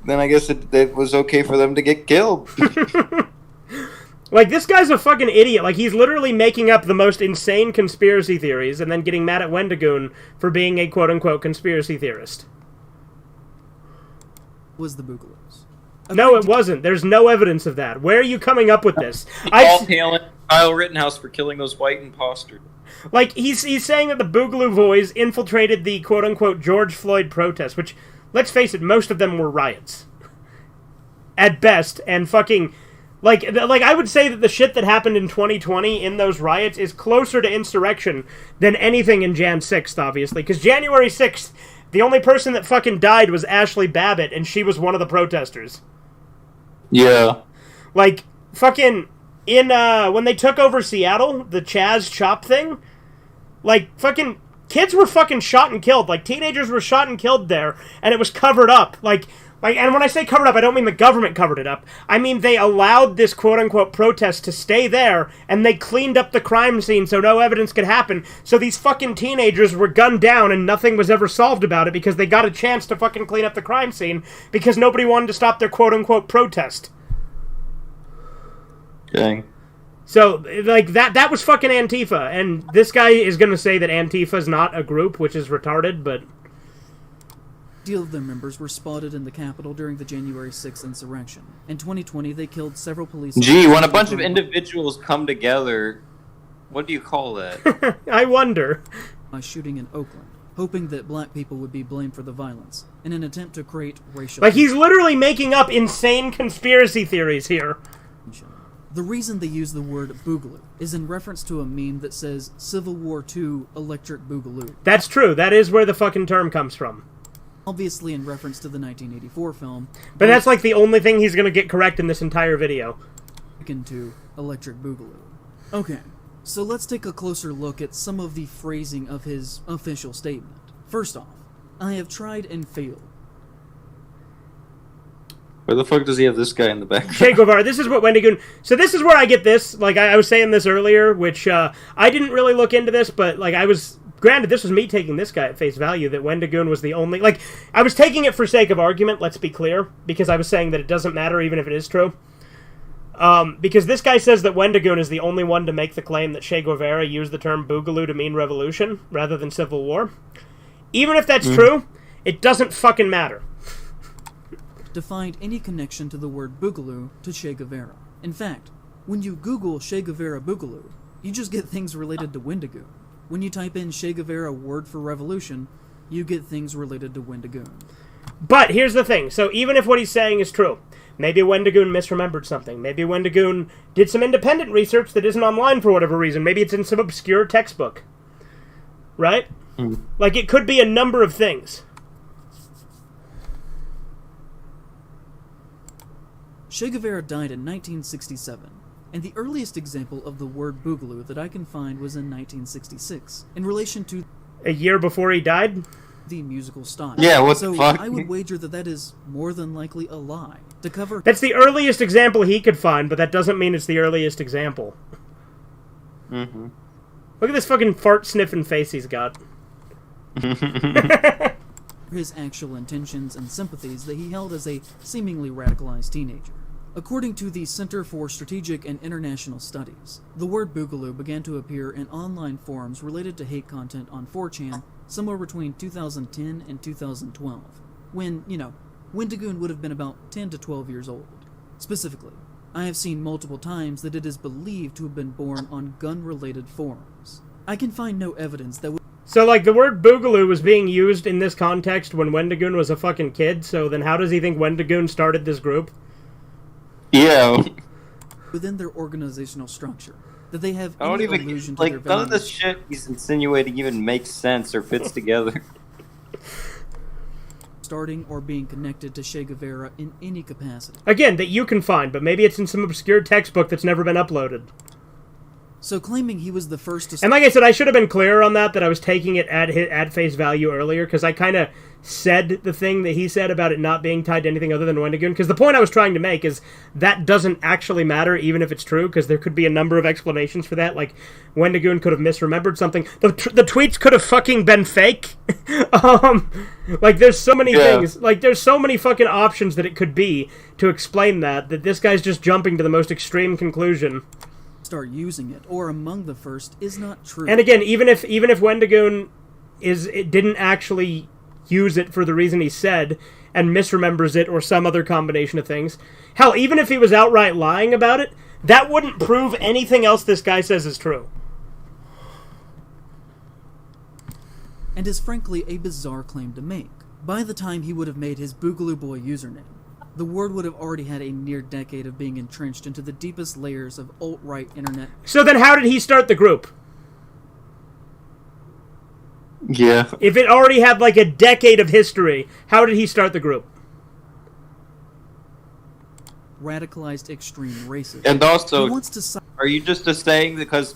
Then I guess it was okay for them to get killed. Like, this guy's a fucking idiot. Like, he's literally making up the most insane conspiracy theories and then getting mad at Wendigoon for being a quote-unquote conspiracy theorist. Was the Boogaloos. No, it wasn't. There's no evidence of that. Where are you coming up with this? All hailing Kyle Rittenhouse for killing those white imposters. Like, he's saying that the Boogaloo Boys infiltrated the quote-unquote George Floyd protests, which, let's face it, most of them were riots. At best, and fucking... Like, I would say that the shit that happened in 2020 in those riots is closer to insurrection than anything in Jan 6th, obviously. Because January 6th, the only person that fucking died was Ashley Babbitt, and she was one of the protesters. Yeah. Like, fucking... when they took over Seattle, the Chaz Chop thing, like, fucking kids were fucking shot and killed. Like, teenagers were shot and killed there, and it was covered up. Like, and when I say covered up, I don't mean the government covered it up. I mean they allowed this quote-unquote protest to stay there, and they cleaned up the crime scene so no evidence could happen. So these fucking teenagers were gunned down, and nothing was ever solved about it because they got a chance to fucking clean up the crime scene because nobody wanted to stop their quote-unquote protest. Dang. So, like, that was fucking Antifa, and this guy is going to say that Antifa's not a group, which is retarded, but... Deal of their members were spotted in the Capitol during the January 6th insurrection. In 2020, they killed several police... Gee, when a bunch of individuals come together, what do you call that? I wonder. ...by shooting in Oakland, hoping that black people would be blamed for the violence, in an attempt to create racial... Like, he's literally making up insane conspiracy theories here. The reason they use the word Boogaloo is in reference to a meme that says Civil War II Electric Boogaloo. That's true. That is where the fucking term comes from. Obviously in reference to the 1984 film. But that's like the only thing he's going to get correct in this entire video. ...to Electric Boogaloo. Okay, so let's take a closer look at some of the phrasing of his official statement. First off, I have tried and failed. Where the fuck does he have this guy in the background? Che Guevara, this is what Wendigoon... So this is where I get this. Like, I was saying this earlier, which I didn't really look into this, but, like, I was... Granted, this was me taking this guy at face value, that Wendigoon was the only... Like, I was taking it for sake of argument, let's be clear, because I was saying that it doesn't matter even if it is true. Because this guy says that Wendigoon is the only one to make the claim that Che Guevara used the term Boogaloo to mean revolution, rather than civil war. Even if that's true, it doesn't fucking matter. To find any connection to the word Boogaloo to Che Guevara. In fact, when you Google Che Guevara Boogaloo, you just get things related to Wendigoon. When you type in Che Guevara word for revolution, you get things related to Wendigoon. But here's the thing. So even if what he's saying is true, maybe Wendigoon misremembered something. Maybe Wendigoon did some independent research that isn't online for whatever reason. Maybe it's in some obscure textbook. Right? Like, it could be a number of things. Che Guevara died in 1967. And the earliest example of the word boogaloo that I can find was in 1966, in relation to A year before he died? the musical style. Yeah, what so the fuck? I would wager that is more than likely a lie. To cover That's the earliest example he could find, but that doesn't mean it's the earliest example. Mm-hmm. Look at this fucking fart-sniffing face he's got. his actual intentions and sympathies that he held as a seemingly radicalized teenager. According to the Center for Strategic and International Studies, the word boogaloo began to appear in online forums related to hate content on 4chan somewhere between 2010 and 2012, when, Wendigoon would have been about 10 to 12 years old. Specifically, I have seen multiple times that it is believed to have been born on gun-related forums. I can find no evidence that So, the word boogaloo was being used in this context when Wendigoon was a fucking kid, so then how does he think Wendigoon started this group? Yeah. within their organizational structure, that they have I don't any even allusion to their like none of values. this shit he's insinuating even makes sense or fits together. Starting or being connected to Che Guevara in any capacity. Again, that you can find, but maybe it's in some obscure textbook that's never been uploaded. So claiming he was the first to And like I said, I should have been clearer on that I was taking it at face value earlier, because I kind of said the thing that he said about it not being tied to anything other than Wendigoon, because the point I was trying to make is that doesn't actually matter, even if it's true, because there could be a number of explanations for that, like Wendigoon could have misremembered something. The tweets could have fucking been fake. There's so many things, there's so many fucking options that it could be to explain that this guy's just jumping to the most extreme conclusion. start using it, or among the first, is not true. And again, even if Wendigoon didn't actually use it for the reason he said and misremembers it or some other combination of things, hell, even if he was outright lying about it, that wouldn't prove anything else this guy says is true. And is frankly a bizarre claim to make. By the time he would have made his Boogaloo Boy username, the word would have already had a near decade of being entrenched into the deepest layers of alt-right internet. So then how did he start the group? Yeah. If it already had a decade of history, how did he start the group? Radicalized extreme racism. And also, He wants to are you just saying because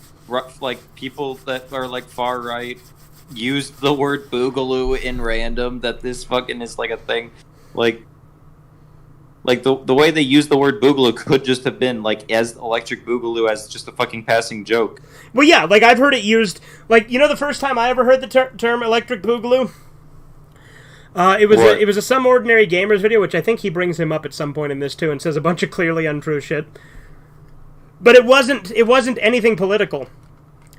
people that are far right use the word boogaloo in random that this fucking is a thing? The way they use the word boogaloo could just have been as electric boogaloo as just a fucking passing joke. Well, yeah, I've heard it used, the first time I ever heard the term electric boogaloo? It was a Some Ordinary Gamers video, which I think he brings him up at some point in this too, and says a bunch of clearly untrue shit. But it wasn't anything political.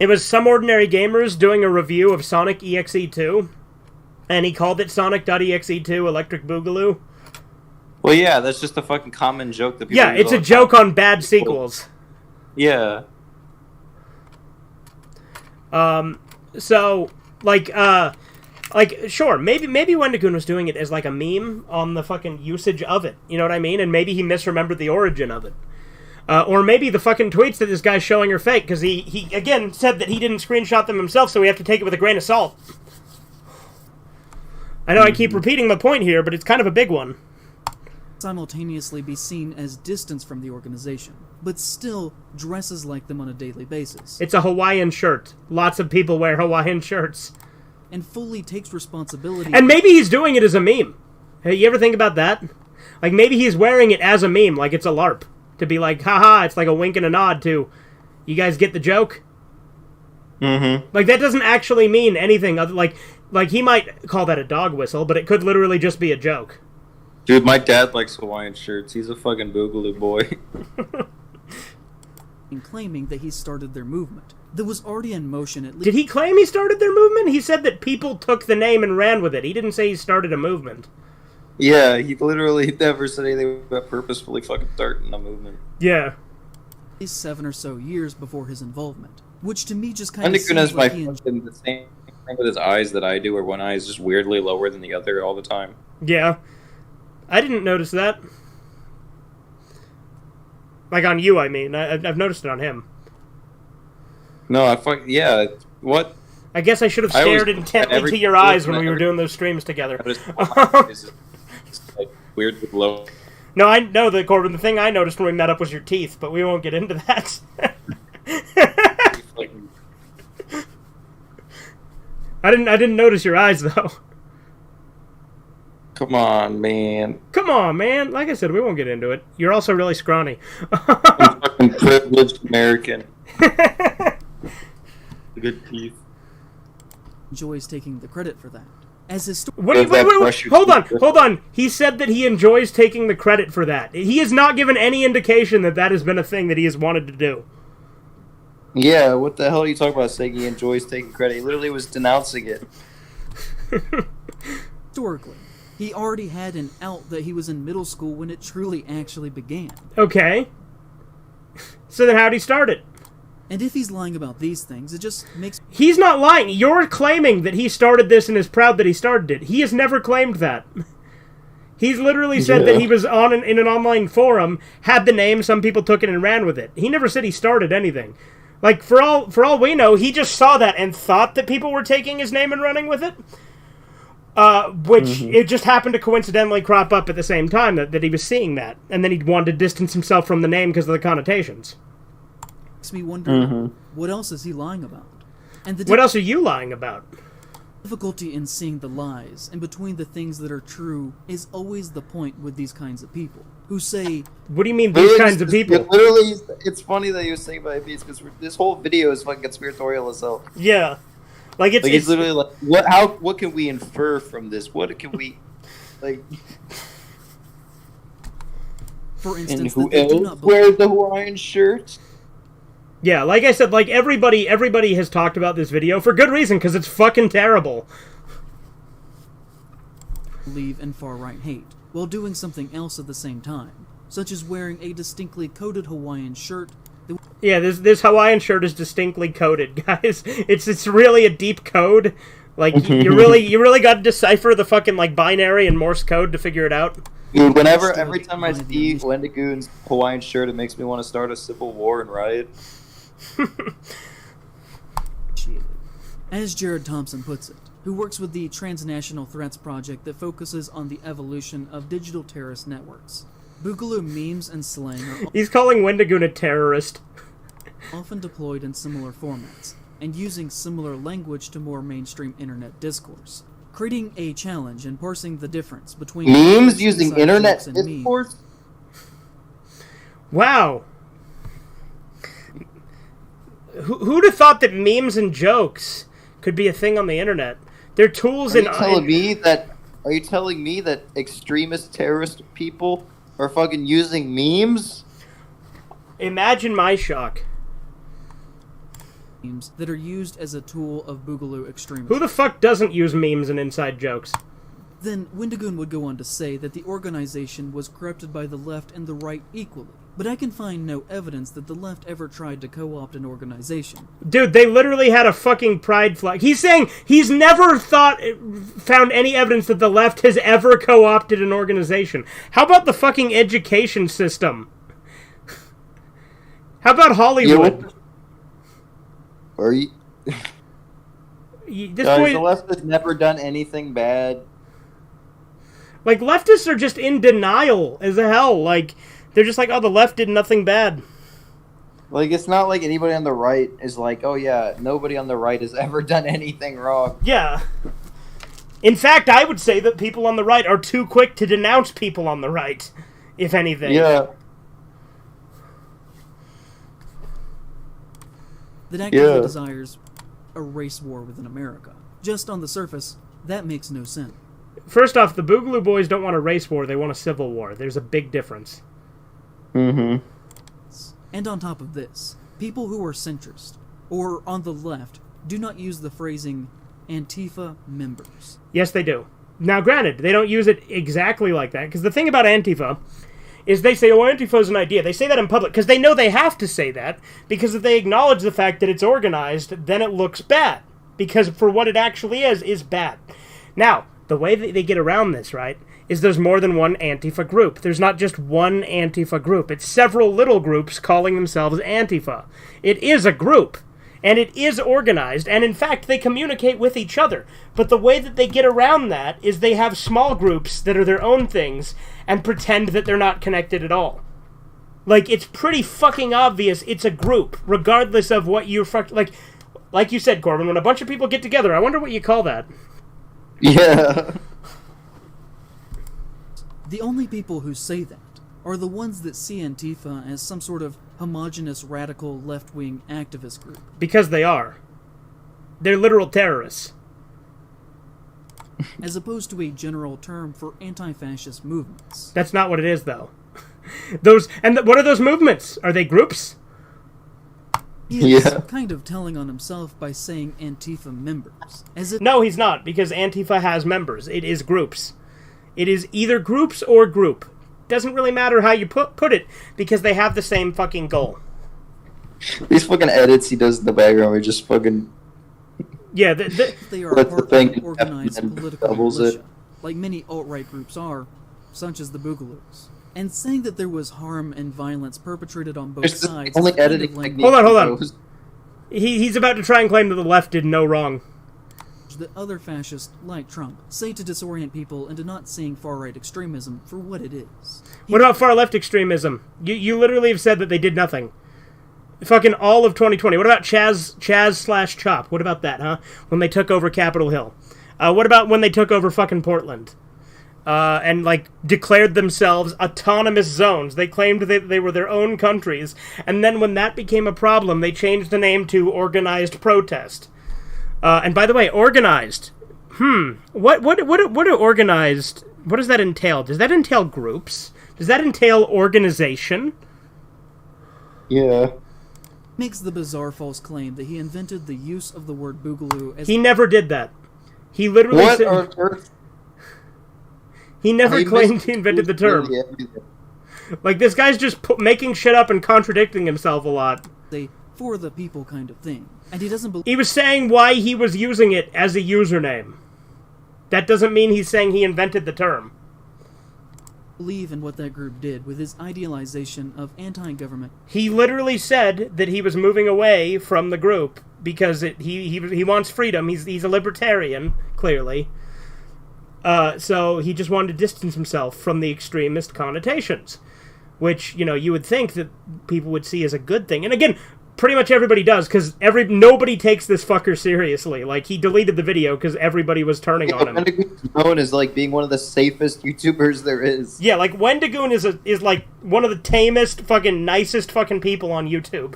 It was Some Ordinary Gamers doing a review of Sonic EXE2, and he called it Sonic.exe2 Electric Boogaloo. Well, yeah, that's just a fucking common joke that people Yeah, use it's all a the joke time. on bad sequels. Yeah. Sure, maybe Wendigoon was doing it as a meme on the fucking usage of it. You know what I mean? And maybe he misremembered the origin of it. Or maybe the fucking tweets that this guy's showing are fake, because he again said that he didn't screenshot them himself, so we have to take it with a grain of salt. I know I keep repeating my point here, but it's kind of a big one. simultaneously be seen as distance from the organization, but still dresses like them on a daily basis. It's a Hawaiian shirt. Lots of people wear Hawaiian shirts. And fully takes responsibility. And maybe he's doing it as a meme. Hey, you ever think about that? Maybe he's wearing it as a meme, it's a LARP. To be haha, it's a wink and a nod to, you guys get the joke? Mm-hmm. That doesn't actually mean anything other, he might call that a dog whistle, but it could literally just be a joke. Dude, my dad likes Hawaiian shirts. He's a fucking boogaloo boy. and claiming that he started their movement that was already in motion at least. Did he claim he started their movement? He said that people took the name and ran with it. He didn't say he started a movement. Yeah, he literally never said anything about purposefully fucking starting a movement. Yeah. At least 7 or so years before his involvement, which to me just kind of Wendigoon seems has my like he fucking the same thing with his eyes that I do, where one eye is just weirdly lower than the other all the time. Yeah. I didn't notice that. On you, I mean. I've noticed it on him. No, yeah, what? I guess I should have stared intently to your eyes when we were doing those streams together. It's weirdly low. No, I know that, Corbin. The thing I noticed when we met up was your teeth, but we won't get into that. I didn't notice your eyes though. Come on, man. Come on, man. Like I said, we won't get into it. You're also really scrawny. I'm a fucking privileged American. Good teeth. Enjoys taking the credit for that. As his Wait. Hold on. He said that he enjoys taking the credit for that. He has not given any indication that that has been a thing that he has wanted to do. Yeah, what the hell are you talking about saying he enjoys taking credit? He literally was denouncing it. Historically, he already had an out that he was in middle school when it truly actually began. Okay. So then how'd he start it? And if he's lying about these things, it just makes... He's not lying. You're claiming that he started this and is proud that he started it. He has never claimed that. He's literally said that he was in an online forum, had the name, some people took it and ran with it. He never said he started anything. Like, for all we know, he just saw that and thought that people were taking his name and running with it. Which it just happened to coincidentally crop up at the same time that he was seeing that. And then he wanted to distance himself from the name because of the connotations. Makes me wonder, what else is he lying about? And what else are you lying about? Difficulty in seeing the lies in between the things that are true is always the point with these kinds of people who say... What do you mean these kinds of people? Literally, it's funny that you're saying about these because this whole video is fucking conspiratorial as hell. Yeah. Like it's literally like, what can we infer from this? What can we, like... For instance, and who else wears the Hawaiian shirt? Yeah, like I said, like everybody has talked about this video for good reason, because it's fucking terrible. Believe in far-right hate, while doing something else at the same time, such as wearing a distinctly coded Hawaiian shirt. Yeah, this Hawaiian shirt is distinctly coded, guys. It's really a deep code. Like you really got to decipher the fucking like binary and Morse code to figure it out. Dude, every time I see Wendigoon's Hawaiian shirt, it makes me want to start a civil war and riot. As Jared Thompson puts it, who works with the Transnational Threats Project that focuses on the evolution of digital terrorist networks. Boogaloo memes and slang are He's calling Wendigoon a terrorist. Often deployed in similar formats, and using similar language to more mainstream internet discourse, creating a challenge in parsing the difference between... Memes using internet discourse? Wow. Who'd have thought that memes and jokes could be a thing on the internet? They're tools in... Are you telling me that extremist terrorist people are fucking using memes? Imagine my shock. Memes that are used as a tool of Boogaloo extremism. Who the fuck doesn't use memes and inside jokes? Then Wendigoon would go on to say that the organization was corrupted by the left and the right equally. But I can find no evidence that the left ever tried to co-opt an organization. Dude, they literally had a fucking pride flag. He's saying he's never found any evidence that the left has ever co-opted an organization. How about the fucking education system? How about Hollywood? Are you... The left has never done anything bad. Like, leftists are just in denial as hell. Like... They're just like, oh, the left did nothing bad. Like, it's not like anybody on the right is like, oh yeah, nobody on the right has ever done anything wrong. Yeah. In fact, I would say that people on the right are too quick to denounce people on the right, if anything. Yeah. That actively desires a race war within America. Just on the surface, that makes no sense. First off, the Boogaloo Boys don't want a race war, they want a civil war. There's a big difference. And on top of this, people who are centrist, or on the left, do not use the phrasing Antifa members. Yes, they do. Now, granted, they don't use it exactly like that, because the thing about Antifa is they say, oh, Antifa is an idea. They say that in public, because they know they have to say that, because if they acknowledge the fact that it's organized, then it looks bad. Because for what it actually is bad. Now, the way that they get around this, right, is there's more than one Antifa group. There's not just one Antifa group. It's several little groups calling themselves Antifa. It is a group. And it is organized, and in fact, they communicate with each other. But the way that they get around that is they have small groups that are their own things and pretend that they're not connected at all. Like, it's pretty fucking obvious it's a group, regardless of what you're like you said, Corbin, when a bunch of people get together, I wonder what you call that. Yeah. The only people who say that are the ones that see Antifa as some sort of homogenous radical left-wing activist group. Because they are. They're literal terrorists. As opposed to a general term for anti-fascist movements. That's not what it is, though. What are those movements? Are they groups? He is kind of telling on himself by saying Antifa members. As if No, he's not, because Antifa has members. It is groups. It is either groups or group. Doesn't really matter how you put it, because they have the same fucking goal. These fucking edits he does in the background are just fucking... Yeah, they are part of an organized political militia, like many alt-right groups are, such as the Boogaloos. And saying that there was harm and violence perpetrated on both sides... Only editing technique. Hold on. He's about to try and claim that the left did no wrong. That other fascists, like Trump, say to disorient people into not seeing far-right extremism for what it is. What about far-left extremism? You literally have said that they did nothing. Fucking all of 2020. What about Chaz/Chop? What about that, huh? When they took over Capitol Hill. What about when they took over fucking Portland? And, like, declared themselves autonomous zones. They claimed that they were their own countries. And then when that became a problem, they changed the name to Organized Protest. And by the way, organized. What are organized? What does that entail? Does that entail groups? Does that entail organization? Yeah. Makes the bizarre false claim that he invented the use of the word boogaloo as... He never did that. He literally said... He never claimed he invented the term. Like, this guy's just making shit up and contradicting himself a lot. A for the people kind of thing. And he doesn't believe... He was saying why he was using it as a username. That doesn't mean he's saying he invented the term. Believe in what that group did with his idealization of anti-government. He literally said that he was moving away from the group because he wants freedom. He's a libertarian, clearly. So he just wanted to distance himself from the extremist connotations, which, you know, you would think that people would see as a good thing. And again, pretty much everybody does, because nobody takes this fucker seriously. Like, he deleted the video because everybody was turning on him. Wendigoon's known as, like, being one of the safest YouTubers there is. Yeah, like, Wendigoon is like, one of the tamest, fucking, nicest fucking people on YouTube.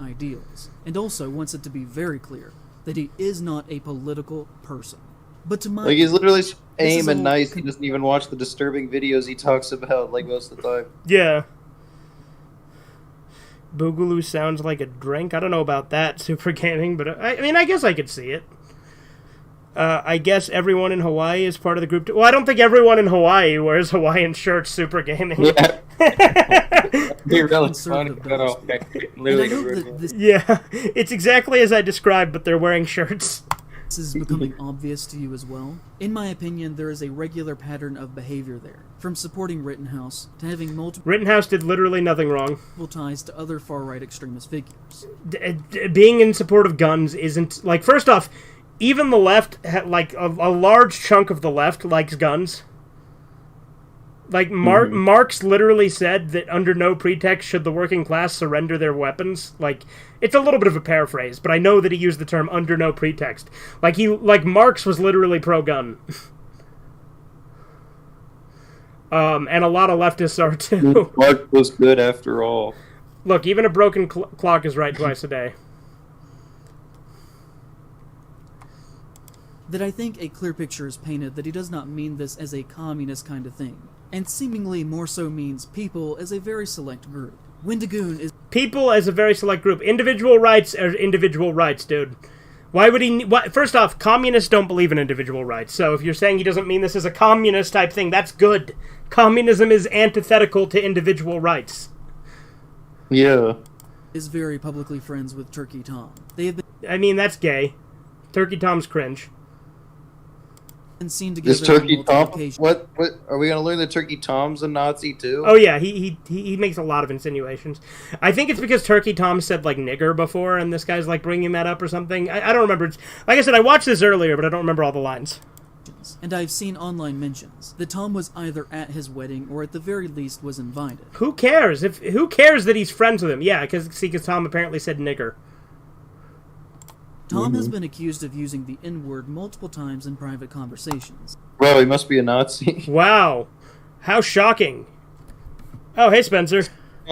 Ideals. And also wants it to be very clear that he is not a political person. But to my... Like, he's literally aim and nice. He doesn't even watch the disturbing videos he talks about, like, most of the time. Yeah. Boogaloo sounds like a drink. I don't know about that, Super Gaming, but I mean, I guess I could see it. I guess everyone in Hawaii is part of the group. Well, I don't think everyone in Hawaii wears Hawaiian shirts, Super Gaming. Yeah. You're really funny. Yeah, it's exactly as I described, but they're wearing shirts. This is becoming obvious to you as well. In my opinion, there is a regular pattern of behavior there, from supporting Rittenhouse to having multiple Rittenhouse did literally nothing wrong. ties to other far-right extremist figures. Being in support of guns isn't... Like, first off, even the left, like, a large chunk of the left likes guns. Like, Marx literally said that under no pretext should the working class surrender their weapons. Like, it's a little bit of a paraphrase, but I know that he used the term under no pretext. Like, Marx was literally pro-gun. And a lot of leftists are, too. Marx was good after all. Look, even a broken clock is right twice a day. That I think a clear picture is painted that he does not mean this as a communist kind of thing, and seemingly more so means people as a very select group. Wendigoon is... People as a very select group. Individual rights are individual rights, dude. Why would he... First off, communists don't believe in individual rights, so if you're saying he doesn't mean this as a communist type thing, that's good. Communism is antithetical to individual rights. Yeah. Is very publicly friends with Turkey Tom. They have been... I mean, that's gay. Turkey Tom's cringe. been seen together This on Turkey multiple Tom? occasions. What are we gonna learn that Turkey Tom's a Nazi too? Oh yeah, he makes a lot of insinuations. I think it's because Turkey Tom said like nigger before, and this guy's like bringing that up or something. I don't remember. Like I said, I watched this earlier, but I don't remember all the lines. And I've seen online mentions that Tom was either at his wedding or at the very least was invited. Who cares? Who cares that he's friends with him? Yeah, because Tom apparently said nigger. Tom has been accused of using the N-word multiple times in private conversations. Well, he must be a Nazi. Wow, how shocking! Oh, hey Spencer.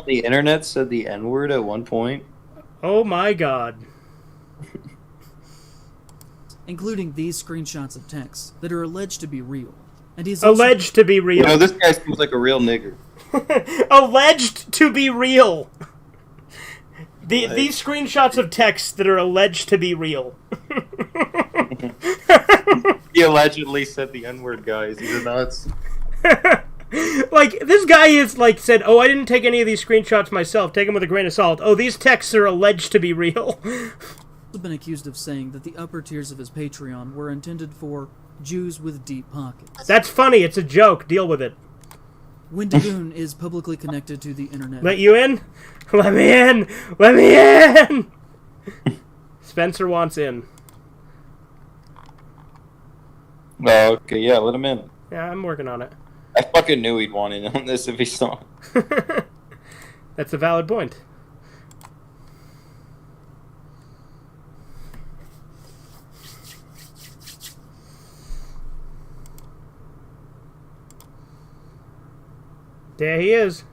The internet said the N-word at one point. Oh my God. Including these screenshots of texts that are alleged to be real. And he's also Alleged to be real. You know, this guy seems like a real nigger. Alleged to be real. These screenshots of text that are alleged to be real. He allegedly said the N-word, guys. He's a nuts. Like, this guy is, like, said, oh, I didn't take any of these screenshots myself. Take them with a grain of salt. Oh, these texts are alleged to be real. been accused of saying that the upper tiers of his Patreon were intended for Jews with deep pockets. That's funny. It's a joke. Deal with it. Wendigoon is publicly connected to the internet. Let you in? Let me in! Let me in! Spencer wants in. Oh, okay, yeah, let him in. Yeah, I'm working on it. I fucking knew he'd want in on this if he saw it. That's a valid point. There he is.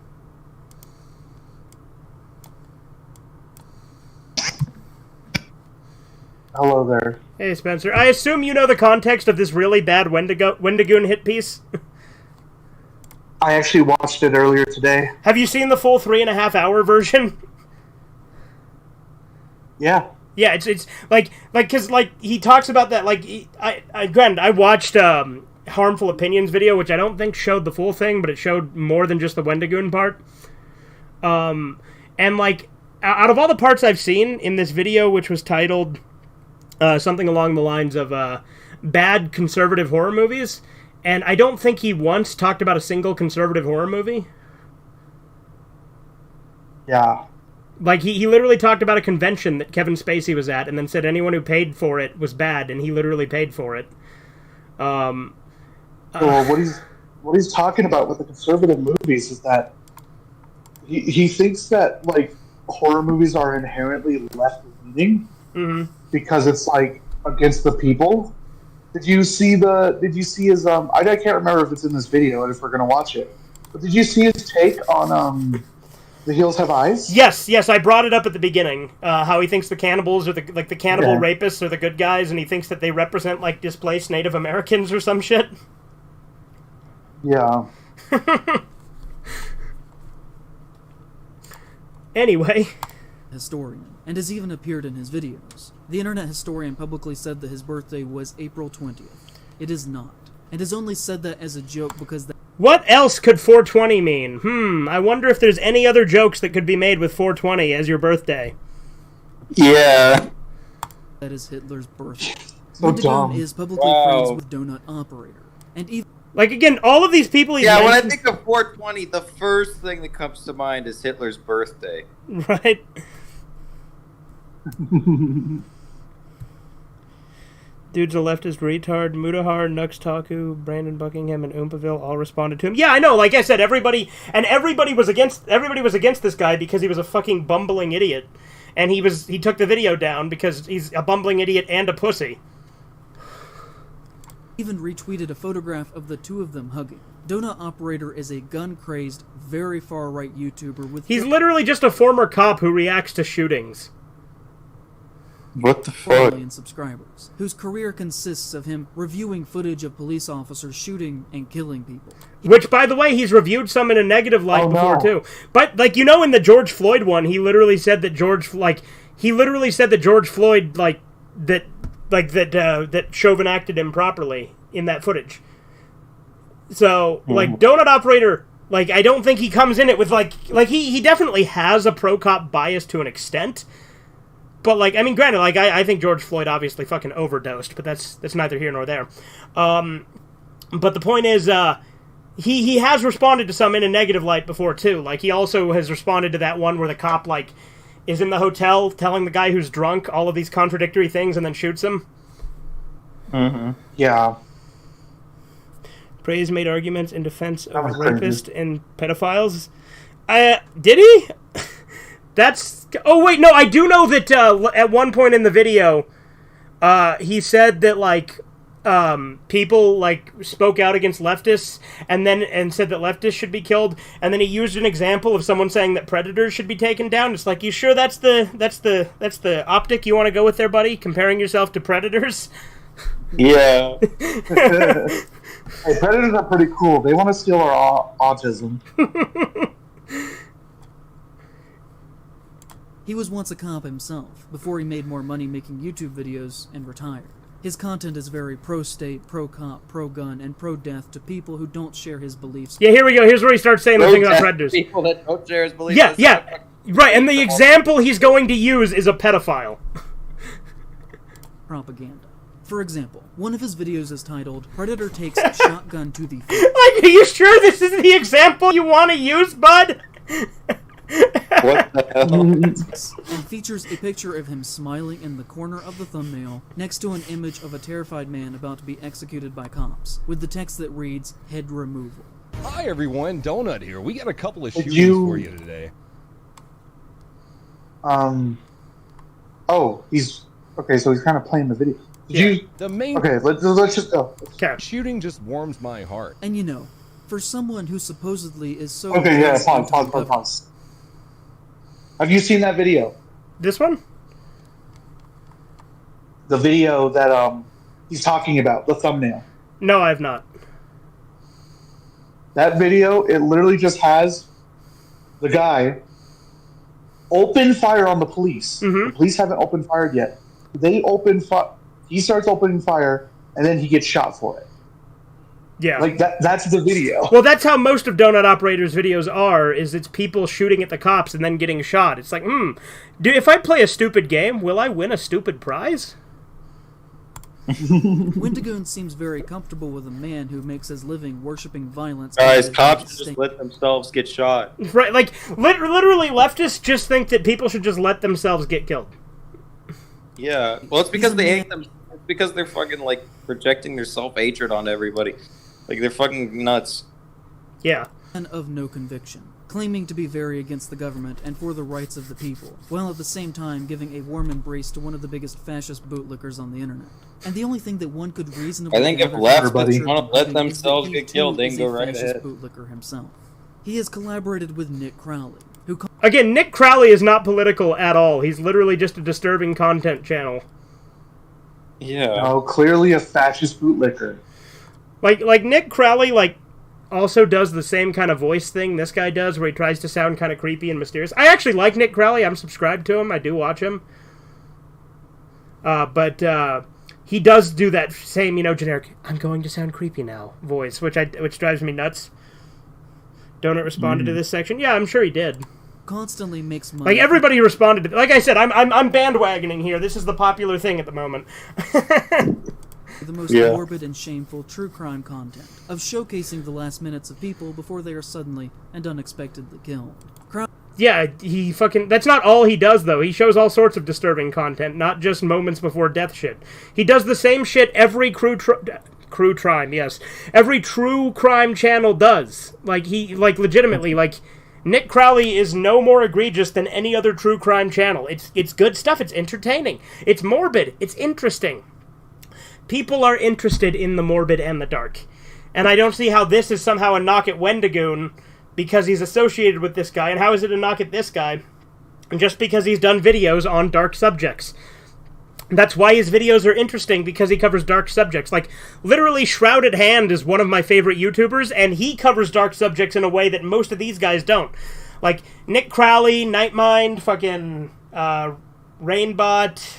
Hello there. Hey, Spencer. I assume you know the context of this really bad Wendigoon Hit piece? I actually watched it earlier today. Have you seen the full 3.5-hour version? Yeah. Yeah, it's like because he talks about that. Like, granted, I watched Harmful Opinions video, which I don't think showed the full thing, but it showed more than just the Wendigoon part. And like, out of all the parts I've seen in this video, which was titled something along the lines of bad conservative horror movies, and I don't think he once talked about a single conservative horror movie. Yeah. Like, he literally talked about a convention that Kevin Spacey was at, and then said anyone who paid for it was bad, and he literally paid for it. Well, what he's talking about with the conservative movies is that he thinks that like horror movies are inherently left-leaning because it's like against the people. Did you see his I can't remember if it's in this video and if we're gonna watch it, but did you see his take on The Hills Have Eyes? Yes, I brought it up at the beginning. How he thinks the cannibals are the cannibal rapists are the good guys, and he thinks that they represent like displaced Native Americans or some shit. Yeah. Anyway. Historian, and has even appeared in his videos. The internet historian publicly said that his birthday was April 20th. It is not, and has only said that as a joke because that... What else could 420 mean? I wonder if there's any other jokes that could be made with 420 as your birthday. Yeah. That is Hitler's birthday. So dumb. Wendigoon is publicly friends with Donut Operator, and even... Like, again, all of these people... When I think of 420, the first thing that comes to mind is Hitler's birthday. Right. Dude's a leftist retard. Mudahar, Nux Taku, Brandon Buckingham, and Oompaville all responded to him. Yeah, I know. Like I said, everybody was against this guy because he was a fucking bumbling idiot, and he took the video down because he's a bumbling idiot and a pussy. Even retweeted a photograph of the two of them hugging. Donut Operator is a gun-crazed, very far-right YouTuber with... He's literally just a former cop who reacts to shootings. What the 4 fuck? million subscribers, whose career consists of him reviewing footage of police officers shooting and killing people. Which, by the way, he's reviewed some in a negative light before, too. But, like, you know, in the George Floyd one, he literally said that George Floyd, that Chauvin acted improperly in that footage. So, like, Donut Operator, like, I don't think he comes in it with, like he definitely has a pro-cop bias to an extent, But, like, I mean, granted, like, I think George Floyd obviously fucking overdosed, but that's neither here nor there. But the point is, he has responded to some in a negative light before, too. Like, he also has responded to that one where the cop, like, is in the hotel telling the guy who's drunk all of these contradictory things and then shoots him. Mm-hmm. Yeah. Praise made arguments in defense of crazy. rapists and pedophiles. Did he? That's... Oh, wait, no, I do know that at one point in the video, he said that, like, people, like, spoke out against leftists and said that leftists should be killed, and then he used an example of someone saying that predators should be taken down. It's like, you sure that's the optic you want to go with there, buddy? Comparing yourself to predators? Yeah. Hey, predators are pretty cool. They want to steal our autism. He was once a cop himself, before he made more money making YouTube videos and retired. His content is very pro-state, pro-cop, pro-gun, and pro-death to people who don't share his beliefs. Yeah, here we go. Here's where he starts saying the thing about predators. People that don't share his beliefs. Yeah. Right, and the example he's going to use is a pedophile. Propaganda. For example, one of his videos is titled, Predator Takes Shotgun to the Face. Like, are you sure this is the example you want to use, bud? What the hell? And features a picture of him smiling in the corner of the thumbnail next to an image of a terrified man about to be executed by cops, with the text that reads, head removal. Hi everyone, Donut here. We got a couple of Did shootings you- for you today. Oh, he's... Okay, so he's kind of playing the video. The main Okay, let's just go. Okay. shooting just warms my heart. And you know, for someone who supposedly is so... Okay, yeah, against pause. Have you seen that video? This one? The video that he's talking about, the thumbnail. No, I have not. That video, it literally just has the guy open fire on the police. Mhm. The police haven't opened fire yet. They open fire. He starts opening fire, and then he gets shot for it. Yeah. Like that's the video. Well, that's how most of Donut Operator's videos are, is it's people shooting at the cops and then getting shot. It's like, if I play a stupid game, will I win a stupid prize? Wendigoon seems very comfortable with a man who makes his living worshipping violence. Guys, and cops just let themselves get shot. Right, like, literally leftists just think that people should just let themselves get killed. Yeah. Well, it's because they hate them. It's because they're fucking, like, projecting their self-hatred on everybody. Like, they're fucking nuts. Yeah. Man of no conviction, claiming to be very against the government and for the rights of the people, while at the same time giving a warm embrace to one of the biggest fascist bootlickers on the internet. And the only thing that one could reasonably... I think if gather leftists from the picture wanna of let Wendigoon themselves is that get he, killed, too, they is can go a right fascist ahead. bootlicker himself. He has collaborated with Nick Crowley, who... Again, Nick Crowley is not political at all. He's literally just a disturbing content channel. Yeah. Oh, clearly a fascist bootlicker. Like Nick Crowley, like, also does the same kind of voice thing this guy does, where he tries to sound kind of creepy and mysterious. I actually like Nick Crowley. I'm subscribed to him. I do watch him. But he does do that same, generic, I'm going to sound creepy now voice, which drives me nuts. Donut responded to this section. Yeah, I'm sure he did. constantly makes money... Like, everybody responded to... Like I said, I'm bandwagoning here. This is the popular thing at the moment. the most morbid and shameful true crime content, of showcasing the last minutes of people before they are suddenly and unexpectedly killed. Yeah, he fucking... That's not all he does, though. He shows all sorts of disturbing content, not just moments before death shit. He does the same shit every every true crime channel does. Like, legitimately, Nick Crowley is no more egregious than any other true crime channel. It's good stuff. It's entertaining. It's morbid. It's interesting. People are interested in the morbid and the dark. And I don't see how this is somehow a knock at Wendigoon because he's associated with this guy, and how is it a knock at this guy just because he's done videos on dark subjects? That's why his videos are interesting, because he covers dark subjects. Like, literally, Shrouded Hand is one of my favorite YouTubers, and he covers dark subjects in a way that most of these guys don't. Like, Nick Crowley, Nightmind, fucking, Rainbot,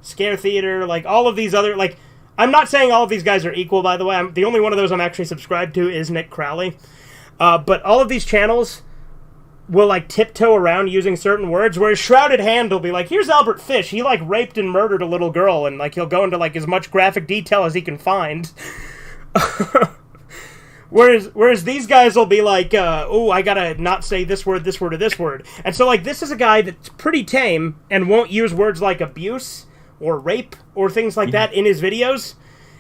Scare Theater, like, all of these other, like, I'm not saying all of these guys are equal, by the way. The only one of those I'm actually subscribed to is Nick Crowley. But all of these channels will like tiptoe around using certain words, whereas Shrouded Hand will be like, here's Albert Fish, he like raped and murdered a little girl, and like he'll go into like as much graphic detail as he can find. Whereas these guys will be like, oh, I gotta not say this word, or this word. And so like this is a guy that's pretty tame and won't use words like abuse or rape or things like that in his videos,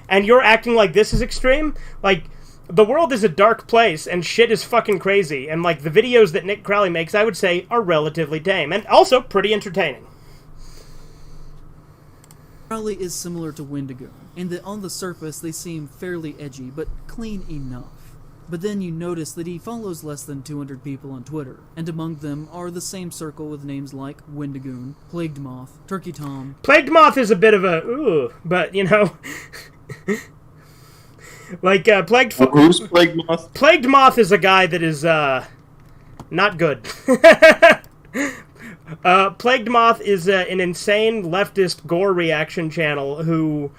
and you're acting like this is extreme. Like, the world is a dark place, and shit is fucking crazy, and, like, the videos that Nick Crowley makes, I would say, are relatively tame, and also pretty entertaining. Crowley is similar to Wendigoon, in that on the surface they seem fairly edgy, but clean enough. But then you notice that he follows less than 200 people on Twitter, and among them are the same circle with names like Wendigoon, Plagued Moth, Turkey Tom. Plagued Moth is a bit of a, ooh, but, you know... Like, Who's Plague Moth? Plagued Moth is a guy that is, not good. Plagued Moth is an insane leftist gore reaction channel who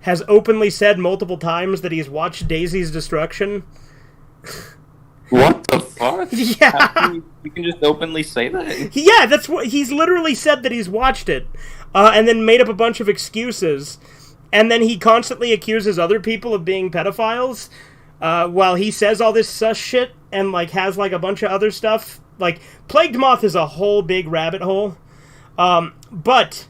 has openly said multiple times that he's watched Daisy's Destruction. What the fuck? Yeah. You can just openly say that? Yeah, that's what, he's literally said that he's watched it, and then made up a bunch of excuses. And then he constantly accuses other people of being pedophiles, while he says all this sus shit and, like, has, like, a bunch of other stuff. Like, Plagued Moth is a whole big rabbit hole. But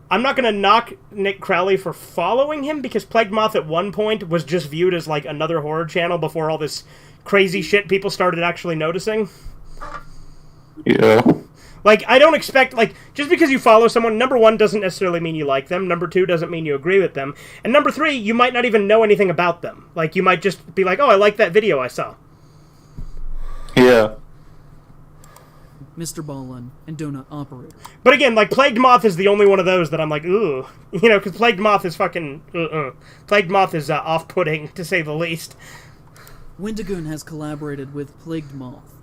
I'm not gonna knock Nick Crowley for following him, because Plagued Moth at one point was just viewed as, like, another horror channel before all this crazy shit people started actually noticing. Yeah. Like, I don't expect, like, just because you follow someone, number one, doesn't necessarily mean you like them, number two, doesn't mean you agree with them, and number three, you might not even know anything about them. Like, you might just be like, oh, I like that video I saw. Yeah. Mr. Ballin, and Donut Operator. But again, like, Plagued Moth is the only one of those that I'm like, ooh. You know, because Plagued Moth is fucking, Plagued Moth is off-putting, to say the least. Wendigoon has collaborated with Plagued Moth.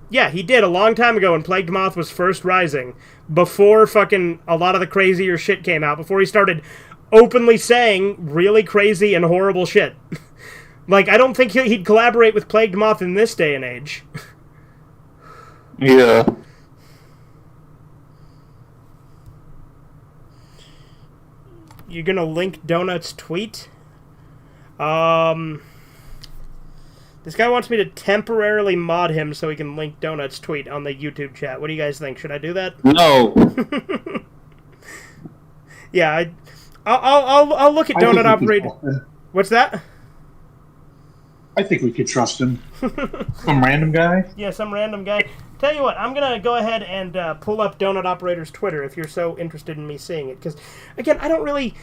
Yeah, he did a long time ago when Plagued Moth was first rising, before fucking a lot of the crazier shit came out, before he started openly saying really crazy and horrible shit. Like, I don't think he'd collaborate with Plagued Moth in this day and age. Yeah. You're gonna link Donut's tweet? This guy wants me to temporarily mod him so he can link Donut's tweet on the YouTube chat. What do you guys think? Should I do that? No. Yeah, I'll look at Donut Operator. What's that? I think we could trust him. Some random guy? Yeah, some random guy. Tell you what, I'm going to go ahead and pull up Donut Operator's Twitter if you're so interested in me seeing it. Because, again, I don't really...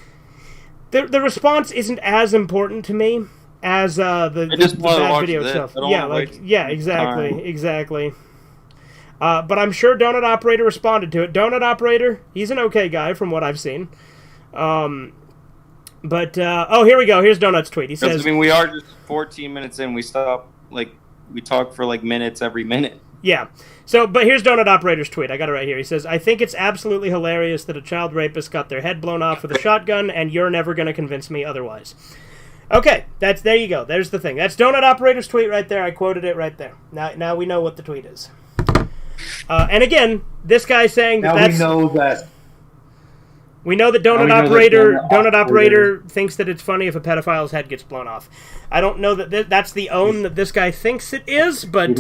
The response isn't as important to me as the bad video itself. Yeah, like, yeah, exactly. But I'm sure Donut Operator responded to it. Donut Operator, he's an okay guy from what I've seen. Oh, here we go. Here's Donut's tweet. He says, I mean, we are just 14 minutes in. We stop, like, we talk for, like, minutes every minute. Yeah. So, but here's Donut Operator's tweet. I got it right here. He says, I think it's absolutely hilarious that a child rapist got their head blown off with a shotgun, and you're never going to convince me otherwise. Okay, there you go. There's the thing. That's Donut Operator's tweet right there. I quoted it right there. Now we know what the tweet is. And again, this guy saying that we know that... We know that Donut Operator thinks that it's funny if a pedophile's head gets blown off. I don't know that that's the own that this guy thinks it is, but...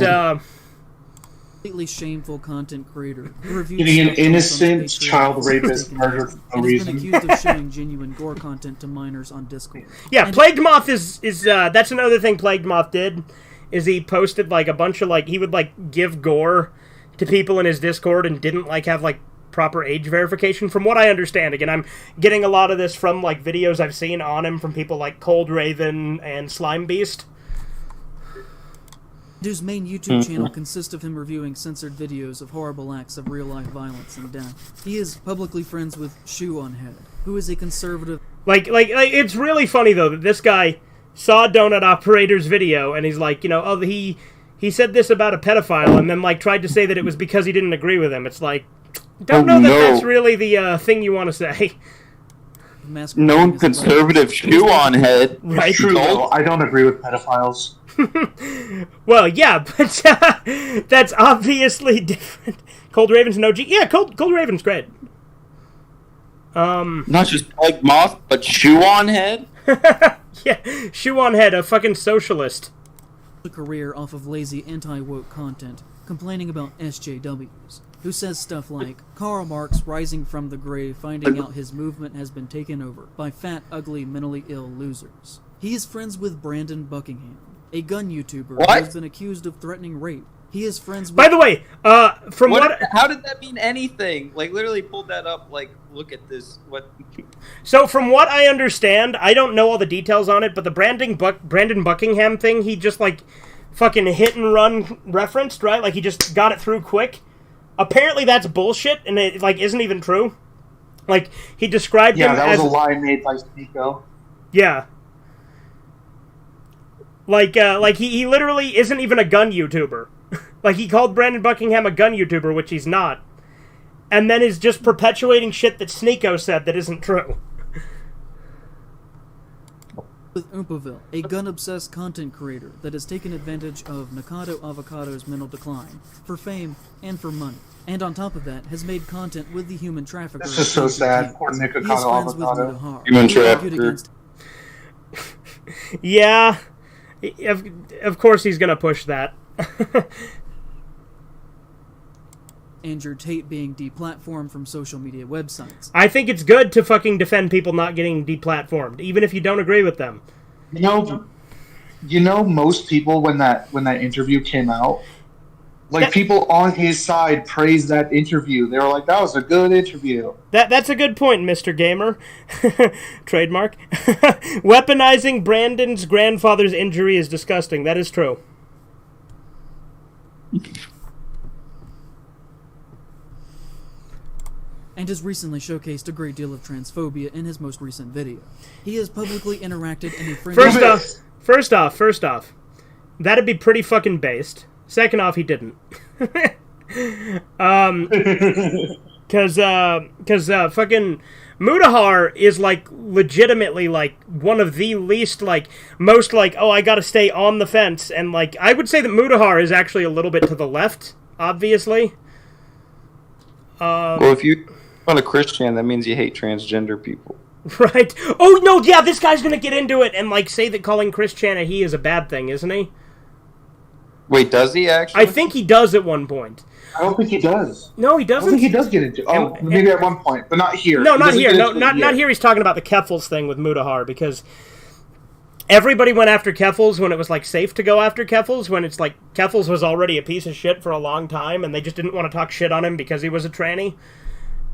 completely shameful content creator. Getting an innocent child rapist murdered for no reason. And has been accused of showing genuine gore content to minors on Discord. Yeah, Plagued Moth is that's another thing Plagued Moth did, is he posted, like, a bunch of, like, he would, like, give gore to people in his Discord and didn't, like, have, like, proper age verification. From what I understand, again, I'm getting a lot of this from, like, videos I've seen on him from people like Cold Raven and Slime Beast. His main YouTube channel consists of him reviewing censored videos of horrible acts of real-life violence and death. He is publicly friends with Shoe on Head, who is a conservative... Like, it's really funny, though, that this guy saw Donut Operator's video, and he's like, you know, oh, he said this about a pedophile, and then, like, tried to say that it was because he didn't agree with him. It's like, don't know that that's really the thing you want to say. masquerading known as a conservative lesbian. shoe on head. Right. True, though. I don't agree with pedophiles. Well, yeah, but that's obviously different. Cold Raven's an OG. Yeah, Cold Raven's great. Not just like moth, but shoe on head. Yeah, shoe on head, a fucking socialist. A career off of lazy anti-woke content, complaining about SJWs, who says stuff like, Karl Marx rising from the grave finding out his movement has been taken over by fat, ugly, mentally ill losers. He is friends with Brandon Buckingham, a gun YouTuber who has been accused of threatening rape. He is friends with... By the way, from what... How did that mean anything? Like, literally pulled that up, like, look at this. What? So, from what I understand, I don't know all the details on it, but the Brandon Buckingham thing, he just, like, fucking hit and run referenced, right? Like, he just got it through quick. Apparently that's bullshit, and it, like, isn't even true. Like, he described him as... Yeah, that was a lie made by Sneeko. Yeah. Like he literally isn't even a gun YouTuber. Like, he called Brandon Buckingham a gun YouTuber, which he's not. And then is just perpetuating shit that Sneeko said that isn't true. With Oompaville, a gun-obsessed content creator that has taken advantage of Nakado Avocado's mental decline, for fame and for money. And on top of that, has made content with the human trafficker. This is so sad. Poor He is Nikocado friends with Avocado. Mudahar, Human who argued trafficker. against Yeah. Of course he's gonna push that. Andrew Tate being deplatformed from social media websites. I think it's good to fucking defend people not getting deplatformed, even if you don't agree with them. You know, most people when that interview came out, like people on his side praised that interview. They were like, "That was a good interview." That's a good point, Mr. Gamer. Trademark. Weaponizing Brandon's grandfather's injury is disgusting. That is true. And has recently showcased a great deal of transphobia in his most recent video. He has publicly interacted in a friendly... First off, that'd be pretty fucking based. Second off, he didn't. Cause fucking Mudahar is, like, legitimately, like, one of the least, like, most, like, oh, I gotta stay on the fence, and, like, I would say that Mudahar is actually a little bit to the left, obviously. Well, if you want a Christian, that means you hate transgender people. Right. Oh, no, yeah, this guy's gonna get into it and, like, say that calling Chris Chan a he is a bad thing, isn't he? Wait, does he actually? I think he does at one point. I don't think he does. No, he I don't doesn't. think he does get into. Oh, maybe at one point, but not here. No, He not doesn't here. get No, into not it not yet. here. He's talking about the Keffels thing with Mudahar, because everybody went after Keffels when it was, like, safe to go after Keffels, when it's like Keffels was already a piece of shit for a long time, and they just didn't want to talk shit on him because he was a tranny.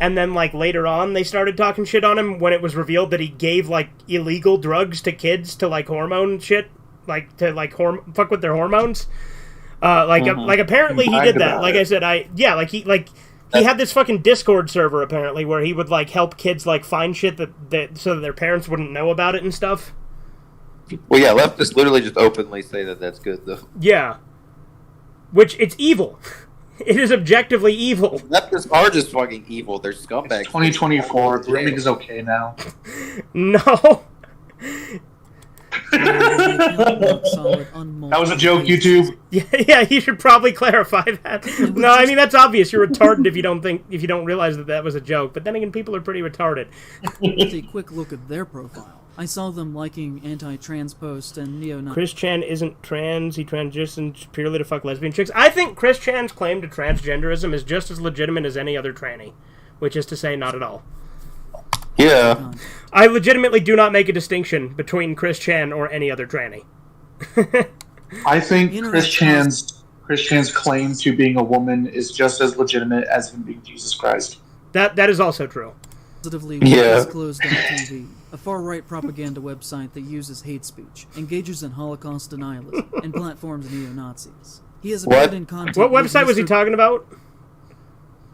And then, like, later on, they started talking shit on him when it was revealed that he gave, like, illegal drugs to kids to, like, hormone shit, like, to, like, fuck with their hormones. Like apparently he did that. Like I said, he had this fucking Discord server apparently where he would, like, help kids, like, find shit that so that their parents wouldn't know about it and stuff. Well, yeah, leftists literally just openly say that that's good, though. Yeah. Which, it's evil. It is objectively evil. Leftists are just fucking evil. They're scumbags. It's 2024. Grooming is okay now. No. That was a joke, YouTube. Yeah, you should probably clarify that. No, I mean, that's obvious. You're retarded if you don't realize that was a joke. But then again, people are pretty retarded. With a quick look at their profile, I saw them liking anti-trans posts and neo-Nazi. Chris Chan isn't trans. He transitions purely to fuck lesbian chicks. I think Chris Chan's claim to transgenderism is just as legitimate as any other tranny, which is to say, not at all. Yeah. I legitimately do not make a distinction between Chris Chan or any other tranny. I think Chris Chan's claim to being a woman is just as legitimate as him being Jesus Christ. That is also true. Positively Yeah. Disclosed.tv, a far-right propaganda website that uses hate speech, engages in Holocaust denialism, and platforms neo-Nazis. He has appeared in content. What with website was he Mr. talking about?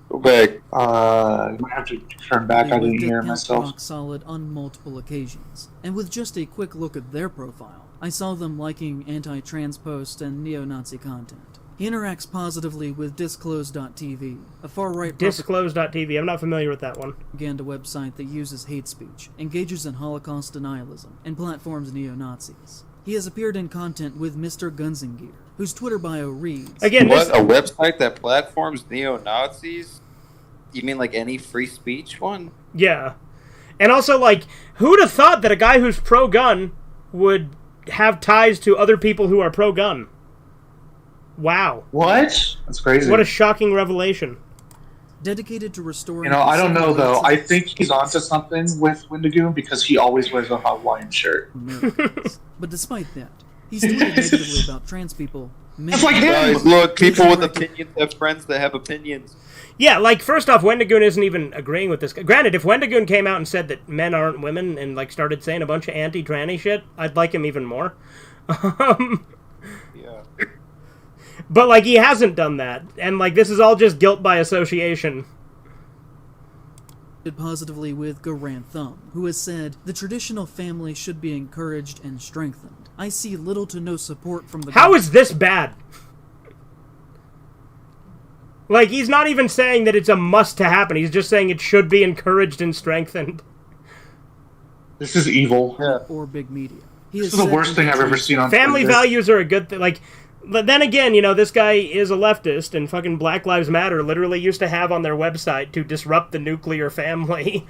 Go back. You might have to turn back. I didn't hear myself. Rock solid on multiple occasions. And with just a quick look at their profile, I saw them liking anti-trans posts and neo-Nazi content. He interacts positively with Disclose.tv, a far-right Disclose.tv. I'm not familiar with that one. propaganda website that uses hate speech, engages in Holocaust denialism, and platforms neo-Nazis. He has appeared in content with Mr. Gunzingear, whose Twitter bio reads... Again, What? A website that platforms neo-Nazis? You mean like any free speech one? Yeah. And also, like, who'd have thought that a guy who's pro-gun would have ties to other people who are pro-gun? Wow. What? That's crazy. What a shocking revelation. dedicated to restoring... I don't know, though. I think he's onto something with Wendigoon because he always wears a Hawaiian shirt. But despite that, he's tweeted negatively about trans people. That's like him! Guys, look, people with opinions have friends that have opinions. Yeah, like, first off, Wendigoon isn't even agreeing with this. Granted, if Wendigoon came out and said that men aren't women and, like, started saying a bunch of anti-tranny shit, I'd like him even more. Yeah. But, like, he hasn't done that. And, like, this is all just guilt by association. Positively with Garant Thumb, who has said, the traditional family should be encouraged and strengthened. I see little to no support from the... How is this bad? Like, he's not even saying that it's a must to happen. He's just saying it should be encouraged and strengthened. This is evil. Or big media. This is the worst thing I've ever seen on Family Twitter. values are a good thing. Like, but then again, you know, this guy is a leftist, and fucking Black Lives Matter literally used to have on their website to disrupt the nuclear family.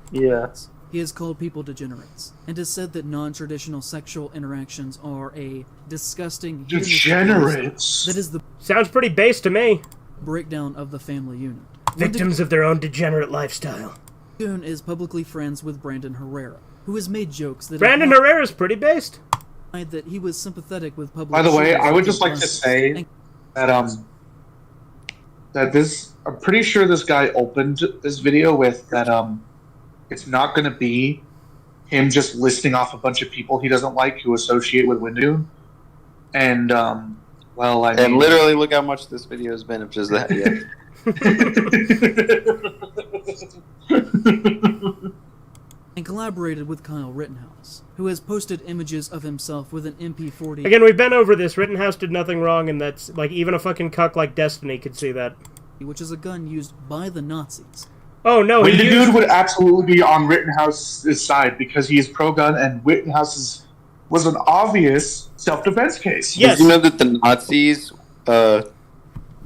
Yeah. He has called people degenerates, and has said that non-traditional sexual interactions are a disgusting... Degenerates? That is the Sounds pretty base to me. breakdown of the family unit. Victims of their own degenerate lifestyle. Wendigoon is publicly friends with Brandon Herrera, who has made jokes that... Brandon Herrera's pretty based. ...that he was sympathetic with public... By the way, shootings I would of just like to buses say and- that this... I'm pretty sure this guy opened this video with that it's not going to be him just listing off a bunch of people he doesn't like who associate with Wendigoon. And, well, I mean... And literally, look how much this video has been of just that. and collaborated with Kyle Rittenhouse, who has posted images of himself with an MP40... Again, we've been over this. Rittenhouse did nothing wrong, and that's, like, even a fucking cuck like Destiny could see that. ...which is a gun used by the Nazis. Oh, no, he Wendigoon used... would absolutely be on Rittenhouse's side because he is pro-gun and Rittenhouse was an obvious self-defense case. Yes. Did you know that the Nazis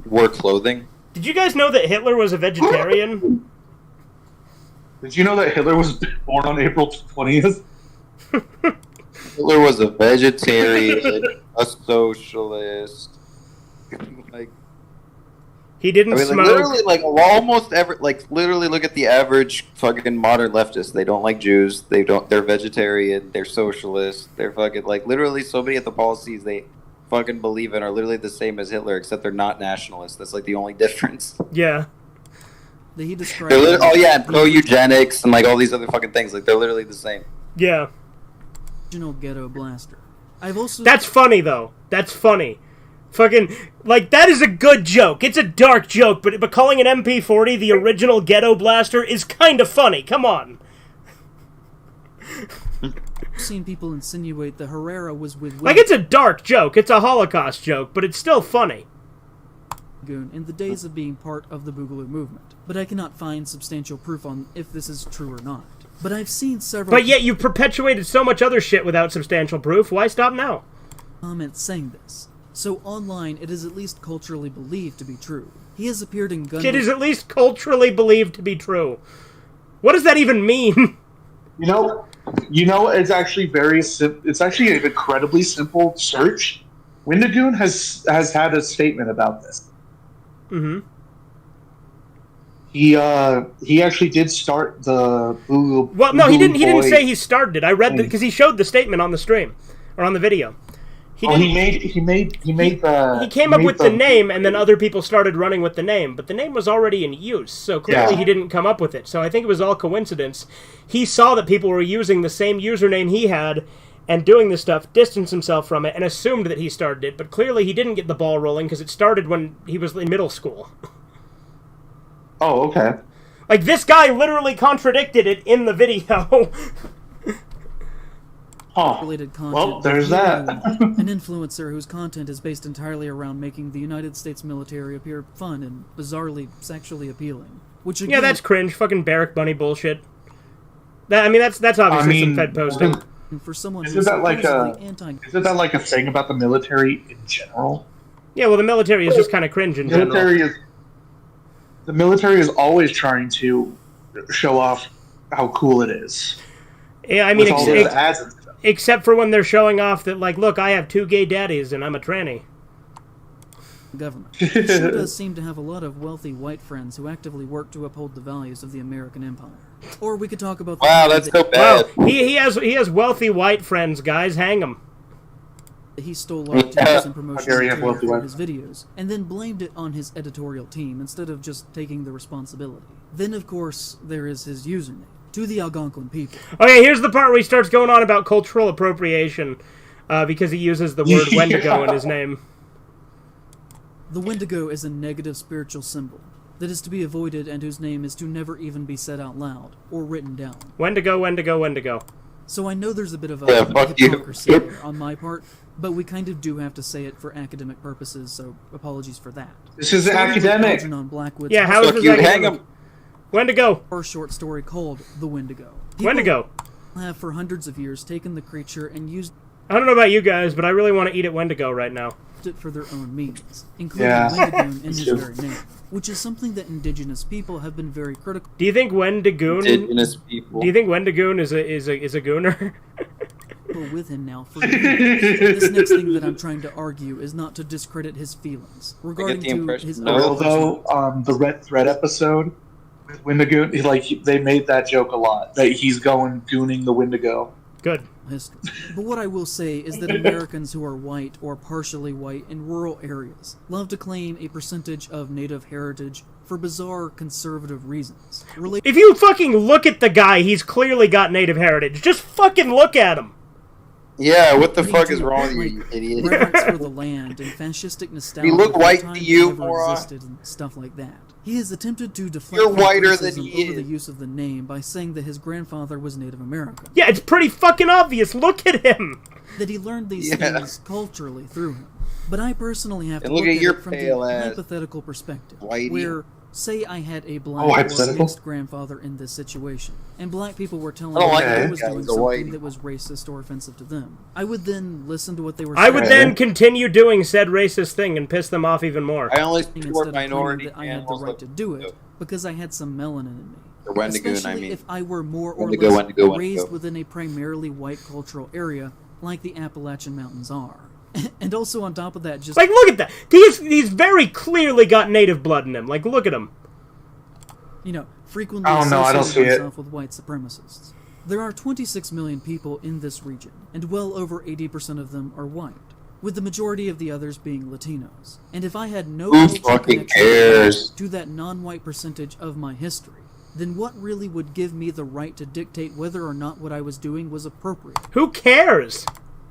wore clothing? Did you guys know that Hitler was a vegetarian? Did you know that Hitler was born on April 20th? Hitler was a vegetarian, a socialist. Like, He didn't I mean, like, smoke. literally, like, almost every, like, literally look at the average fucking modern leftist. They don't like Jews. They're vegetarian. They're socialist. They're fucking, like, literally so many of the policies they fucking believe in are literally the same as Hitler, except they're not nationalists. That's, like, the only difference. Yeah. That he described... Oh, yeah, and pro-eugenics and, like, all these other fucking things. Like, they're literally the same. Yeah. ...original ghetto blaster. I've also... That's funny, though. That's funny. Fucking, like, that is a good joke. It's a dark joke, but calling an MP40 the original ghetto blaster is kind of funny. Come on. seen people insinuate that Herrera was with... Like, it's a dark joke. It's a Holocaust joke, but it's still funny. ...in the days of being part of the Boogaloo movement. But I cannot find substantial proof on if this is true or not. But I've seen several... But yet you've perpetuated so much other shit without substantial proof. Why stop now? ...comments saying this. So online, it is at least culturally believed to be true. He has appeared in gun... It is at least culturally believed to be true. What does that even mean? You know, it's actually it's actually an incredibly simple search. Wendigoon has had a statement about this. Mm-hmm. He actually did start the Boogaloo. Well, no, he didn't Boy say he started it. I read thing. because he showed the statement on the stream or on the video. He came up with the name, and then other people started running with the name, but the name was already in use, so clearly he didn't come up with it. So I think it was all coincidence. He saw that people were using the same username he had and doing this stuff, distanced himself from it, and assumed that he started it, but clearly he didn't get the ball rolling because it started when he was in middle school. Oh, okay. Like, this guy literally contradicted it in the video. Huh. related content. Well, there's with that. Wendigoon, an influencer whose content is based entirely around making the United States military appear fun and bizarrely sexually appealing. Which again, Yeah, that's cringe. Fucking Barrack Bunny bullshit. That's obviously some Fed posting. for someone Isn't who's that like supposedly Isn't that like a thing about the military in general? Yeah, well, the military is just kind of cringe in general. The military is always trying to show off how cool it is. Yeah, I mean, With all those ads and stuff. except for when they're showing off that, like, look, I have 2 gay daddies and I'm a tranny. government. It sure does seem to have a lot of wealthy white friends who actively work to uphold the values of the American empire. Or we could talk about the Wow, fact that's that so bad. Wow, he has wealthy white friends, guys. Hang him. he stole large amounts in promotional Very material wealthy for white his videos, and then blamed it on his editorial team instead of just taking the responsibility. Then, of course, there is his username. To the Algonquin people. Okay, here's the part where he starts going on about cultural appropriation because he uses the word Wendigo in his name. The Wendigo is a negative spiritual symbol that is to be avoided and whose name is to never even be said out loud or written down. Wendigo, Wendigo, Wendigo. So I know there's a bit of Yeah, a fuck you. hypocrisy here on my part, but we kind of do have to say it for academic purposes, so apologies for that. This is Starting with academic. Algernon Blackwood's Yeah, how is Fuck this you, academic? hang him. Wendigo. first short story called The Wendigo. People Wendigo. have for hundreds of years taken the creature and used I don't know about you guys, but I really want to eat at Wendigo right now. it for their own means, including Yeah. Wendigoon in his Sure. very name, which is something that indigenous people have been very critical Do you think Wendigoon? Indigenous people. Do you think Wendigoon is a gooner? with him now for years. This next thing that I'm trying to argue is not to discredit his feelings regarding the to impression- his No. Well, though, the Red Thread episode with Wendigo, they made that joke a lot, that he's going gooning the Wendigo. Good. history. But what I will say is that Americans who are white or partially white in rural areas love to claim a percentage of native heritage for bizarre conservative reasons. If you fucking look at the guy, he's clearly got native heritage. Just fucking look at him. Yeah, what the fuck is wrong with you, you idiot? Reverence for the land and fascistic nostalgia. He look for white times to you, never moron. existed and stuff like that. He has attempted to deflect You're from whiter than criticism he over the is. use of the name by saying that his grandfather was Native American. Yeah, it's pretty fucking obvious. Look at him. That he learned these Yeah. things culturally through him. But I personally have to And look look at your it from the pale ass, hypothetical perspective, whitey. where, say I had a black Oh, or hypothetical? mixed grandfather in this situation, and black people were telling I don't me like that I that was guy. doing He's a something whitey. that was racist or offensive to them. I would then listen to what they were I saying. would then continue doing said racist thing and piss them off even more. I only instead support of claiming minority that I had the animals. right to do it because I had some melanin in me. Or Wendigoon, Especially I mean. if I were more or Wendigo, less Wendigo, raised Wendigo. within a primarily white cultural area like the Appalachian Mountains are. And also on top of that, just Like, look at that. He's very clearly got native blood in him. Like, look at him. Frequently Oh, no, I don't associating see it. himself with white supremacists. There are 26 million people in this region, and well over 80% of them are white, with the majority of the others being Latinos. And if I had no Who cultural fucking connection cares? to that non-white percentage of my history, then what really would give me the right to dictate whether or not what I was doing was appropriate? Who cares?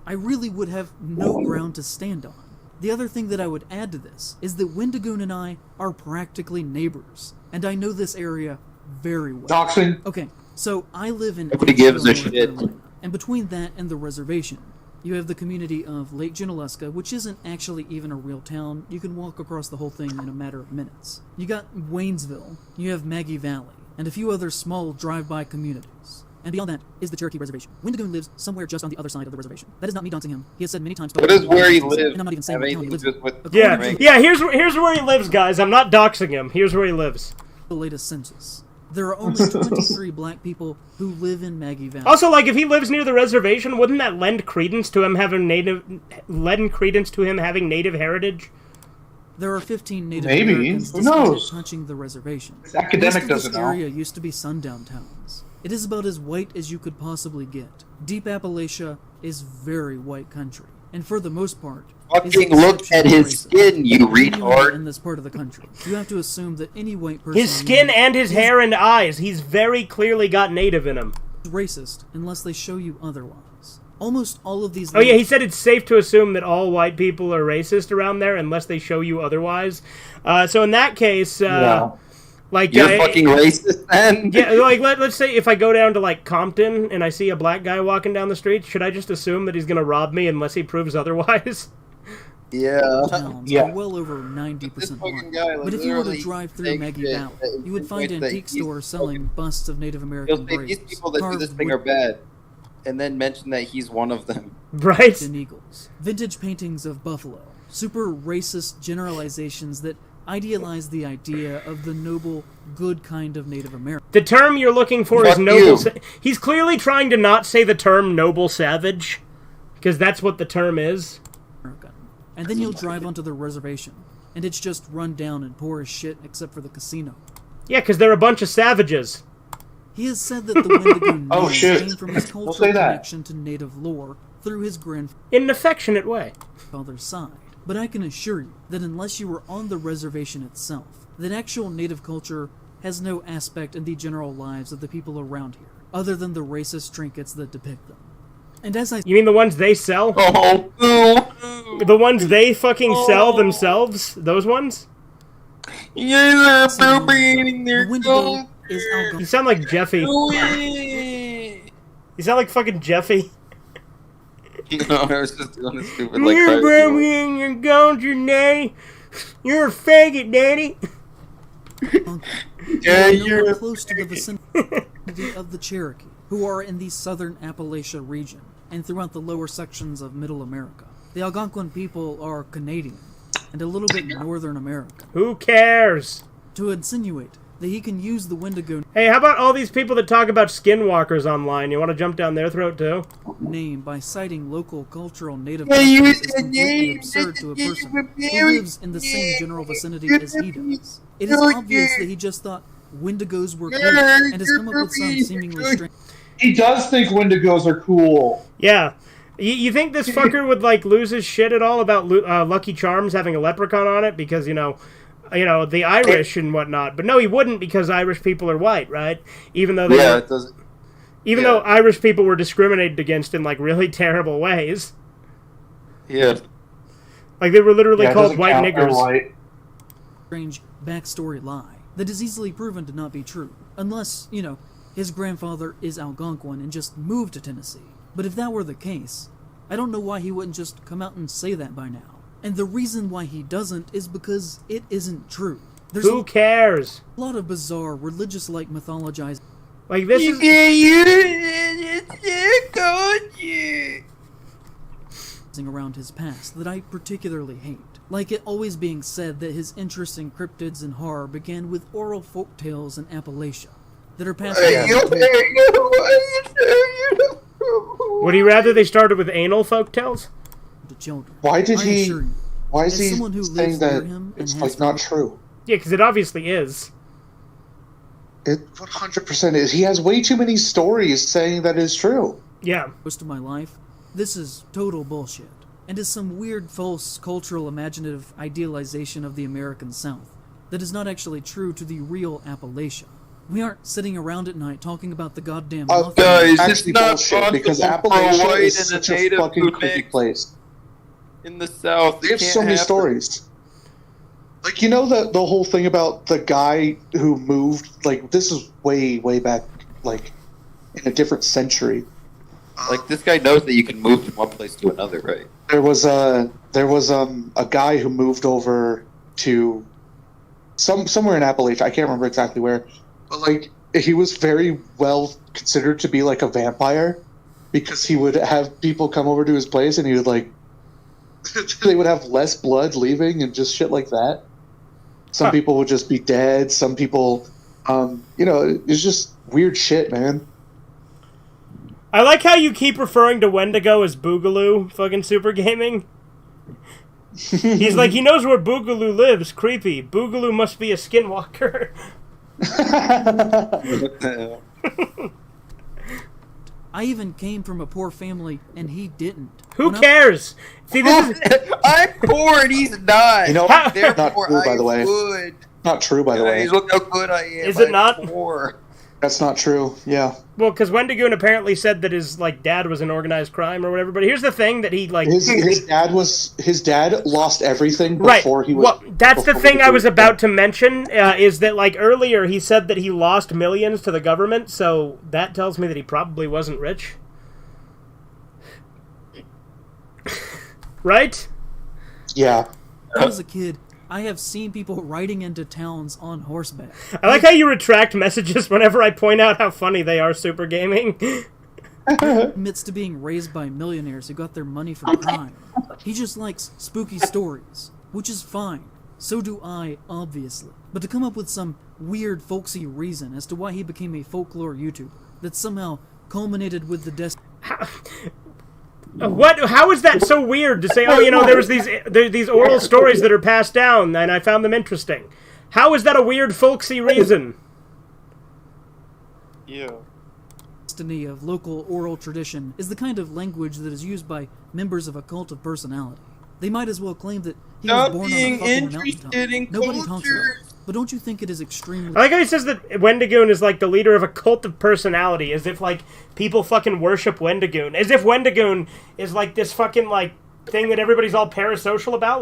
I really would have no ground to stand on. The other thing that I would add to this is that Wendigoon and I are practically neighbors, and I know this area very well. Doxing? Okay, so I live in Nobody gives a North shit. Carolina, and between that and the reservation, you have the community of Lake Junaluska, which isn't actually even a real town. You can walk across the whole thing in a matter of minutes. You got Waynesville, you have Maggie Valley, and a few other small drive-by communities. And beyond that is the Cherokee Reservation. Wendigoon lives somewhere just on the other side of the reservation. That is not me doxing him. He has said many times. What is where he And lives? I'm not even saying Have what town he anything lives to in. do with According Yeah, to yeah. Here's where he lives, guys. I'm not doxing him. Here's where he lives. the latest census, there are only 23 black people who live in Maggie Valley. Also, like, if he lives near the reservation, wouldn't that lend credence to him having native heritage? There are 15 Native Maybe. Americans Who despite knows? it touching the reservation. This academic Most of doesn't this know. area used to be sundown towns. It is about as white as you could possibly get. Deep Appalachia is very white country, and for the most part, is Fucking look at exceptionally his racist. skin, you Anyone retard. in this part of the country, you have to assume that any white person His skin and his hair and eyes. He's very clearly got native in him. is racist unless they show you otherwise. Almost all of these. Oh yeah, he said it's safe to assume that all white people are racist around there unless they show you otherwise. So in that case, Yeah. Like, You're fucking racist, then? Yeah, like, let's say if I go down to, like, Compton and I see a black guy walking down the street, should I just assume that he's gonna rob me unless he proves otherwise? Yeah. Towns are well over 90% white. guy, like, But if you were to literally drive through thinks Maggie that- Valley, that you would find thinks that antique he's stores selling busts of Native He'll American say these braves, people that do this carved thing are with bad, and then mention that he's one of them. Right? and eagles, vintage paintings of buffalo, super racist generalizations that idealize the idea of the noble, good kind of Native American. The term you're looking for is Fuck noble. you. He's clearly trying to not say the term noble savage, because that's what the term is. And then you'll drive onto the reservation, and it's just run down and poor as shit except for the casino. Yeah, because they're a bunch of savages. He has said that the Wendigoon Oh, name shit. came from his We'll cultural say that. connection to native lore through his grandfather's In an affectionate way. side. But I can assure you that unless you were on the reservation itself, that actual native culture has no aspect in the general lives of the people around here, other than the racist trinkets that depict them. And as I You mean the ones they sell? Oh, ooh. The ones they fucking sell themselves? Those ones? You're the appropriating their Wendigo is You Algonquin. sound like Jeffy. culture. You sound like fucking Jeffy. No, I was just doing a stupid like. You're crazy burying your culture, Daddy. You're a faggot, Daddy. Yeah, Nowhere you're close to the vicinity of the Cherokee, who are in the southern Appalachia region and throughout the lower sections of Middle America. The Algonquin people are Canadian and a little bit Northern American. Who cares? To insinuate that he can use the Wendigo Hey, how about all these people that talk about skinwalkers online? You want to jump down their throat, too? name by citing local cultural native Yeah, you customs is said completely name. absurd to a You person were who very lives in the same general vicinity as he does. It is obvious that he just thought Wendigos were cool and has come up with some seemingly strange. He does think Wendigos are cool. Yeah. You think this fucker would, like, lose his shit at all about Lucky Charms having a leprechaun on it? Because, you know, the Irish and whatnot. But no, he wouldn't, because Irish people are white, right? Even though Yeah, it doesn't. even yeah. though Irish people were discriminated against in, like, really terrible ways. Yeah. Like, they were literally Yeah, it called doesn't white count, they're niggers. white. strange backstory lie that is easily proven to not be true, unless, you know, his grandfather is Algonquin and just moved to Tennessee. But if that were the case, I don't know why he wouldn't just come out and say that by now. And the reason why he doesn't is because it isn't true. There's Who cares? a lot of bizarre religious-like mythologizing Like, this is... around his past that I particularly hate. Like it always being said that his interest in cryptids and horror began with oral folk tales in Appalachia that are passed down Would he rather they started with anal folktales? to children. Why did I he? assure you, Why is as he someone who saying lives near that him and it's has like not true? Yeah, because it obviously is. It 100% is. He has way too many stories saying that is true. Yeah. most of my life, this is total bullshit, and is some weird, false, cultural, imaginative idealization of the American South that is not actually true to the real Appalachia. We aren't sitting around at night talking about the goddamn Mothman. guys, it's Actually, not bullshit because possible for a Appalachia white is and a such a native fucking to creepy mix. place. In the South, They have so many stories. Like, you know the whole thing about the guy who moved, like, this is way, way back, like, in a different century. Like, this guy knows that you can move from one place to another, right? There was a guy who moved over to somewhere in Appalachia. I can't remember exactly where, but like he was very well considered to be like a vampire because he would have people come over to his place and he would like they would have less blood leaving and just shit like that. Some people would just be dead. Some people, you know, it's just weird shit, man. I like how you keep referring to Wendigo as Boogaloo, fucking Super Gaming. He's like, he knows where Boogaloo lives. Creepy. Boogaloo must be a skinwalker. I even came from a poor family, and he didn't. Who cares? See, this is... I'm poor and he's not. You know, How- not true, by the way. Would. Not true, by the way. Guys, look how good I am. Is it I'm not? Poor. That's not true. Yeah. Well, because Wendigoon apparently said that his dad was in organized crime or whatever. But here's the thing that he His dad lost everything right. before he was. Well, that's the thing I was about to mention. Is that earlier he said that he lost millions to the government, so that tells me that he probably wasn't rich. Right? Yeah. When I was a kid, I have seen people riding into towns on horseback. I like how you retract messages whenever I point out how funny they are, Super Gaming. Admits to being raised by millionaires who got their money from crime. He just likes spooky stories, which is fine. So do I, obviously. But to come up with some weird, folksy reason as to why he became a folklore YouTuber that somehow culminated with the death. What? How is that so weird to say? Oh, there was these oral stories that are passed down, and I found them interesting. How is that a weird, folksy reason? Yeah. Destiny of local oral tradition is the kind of language that is used by members of a cult of personality. They might as well claim that he was born on a fucking mountaintop. Nobody talks about it. But don't you think it is extremely... I like how he says that Wendigoon is the leader of a cult of personality, as if people fucking worship Wendigoon. As if Wendigoon is this fucking thing that everybody's all parasocial about.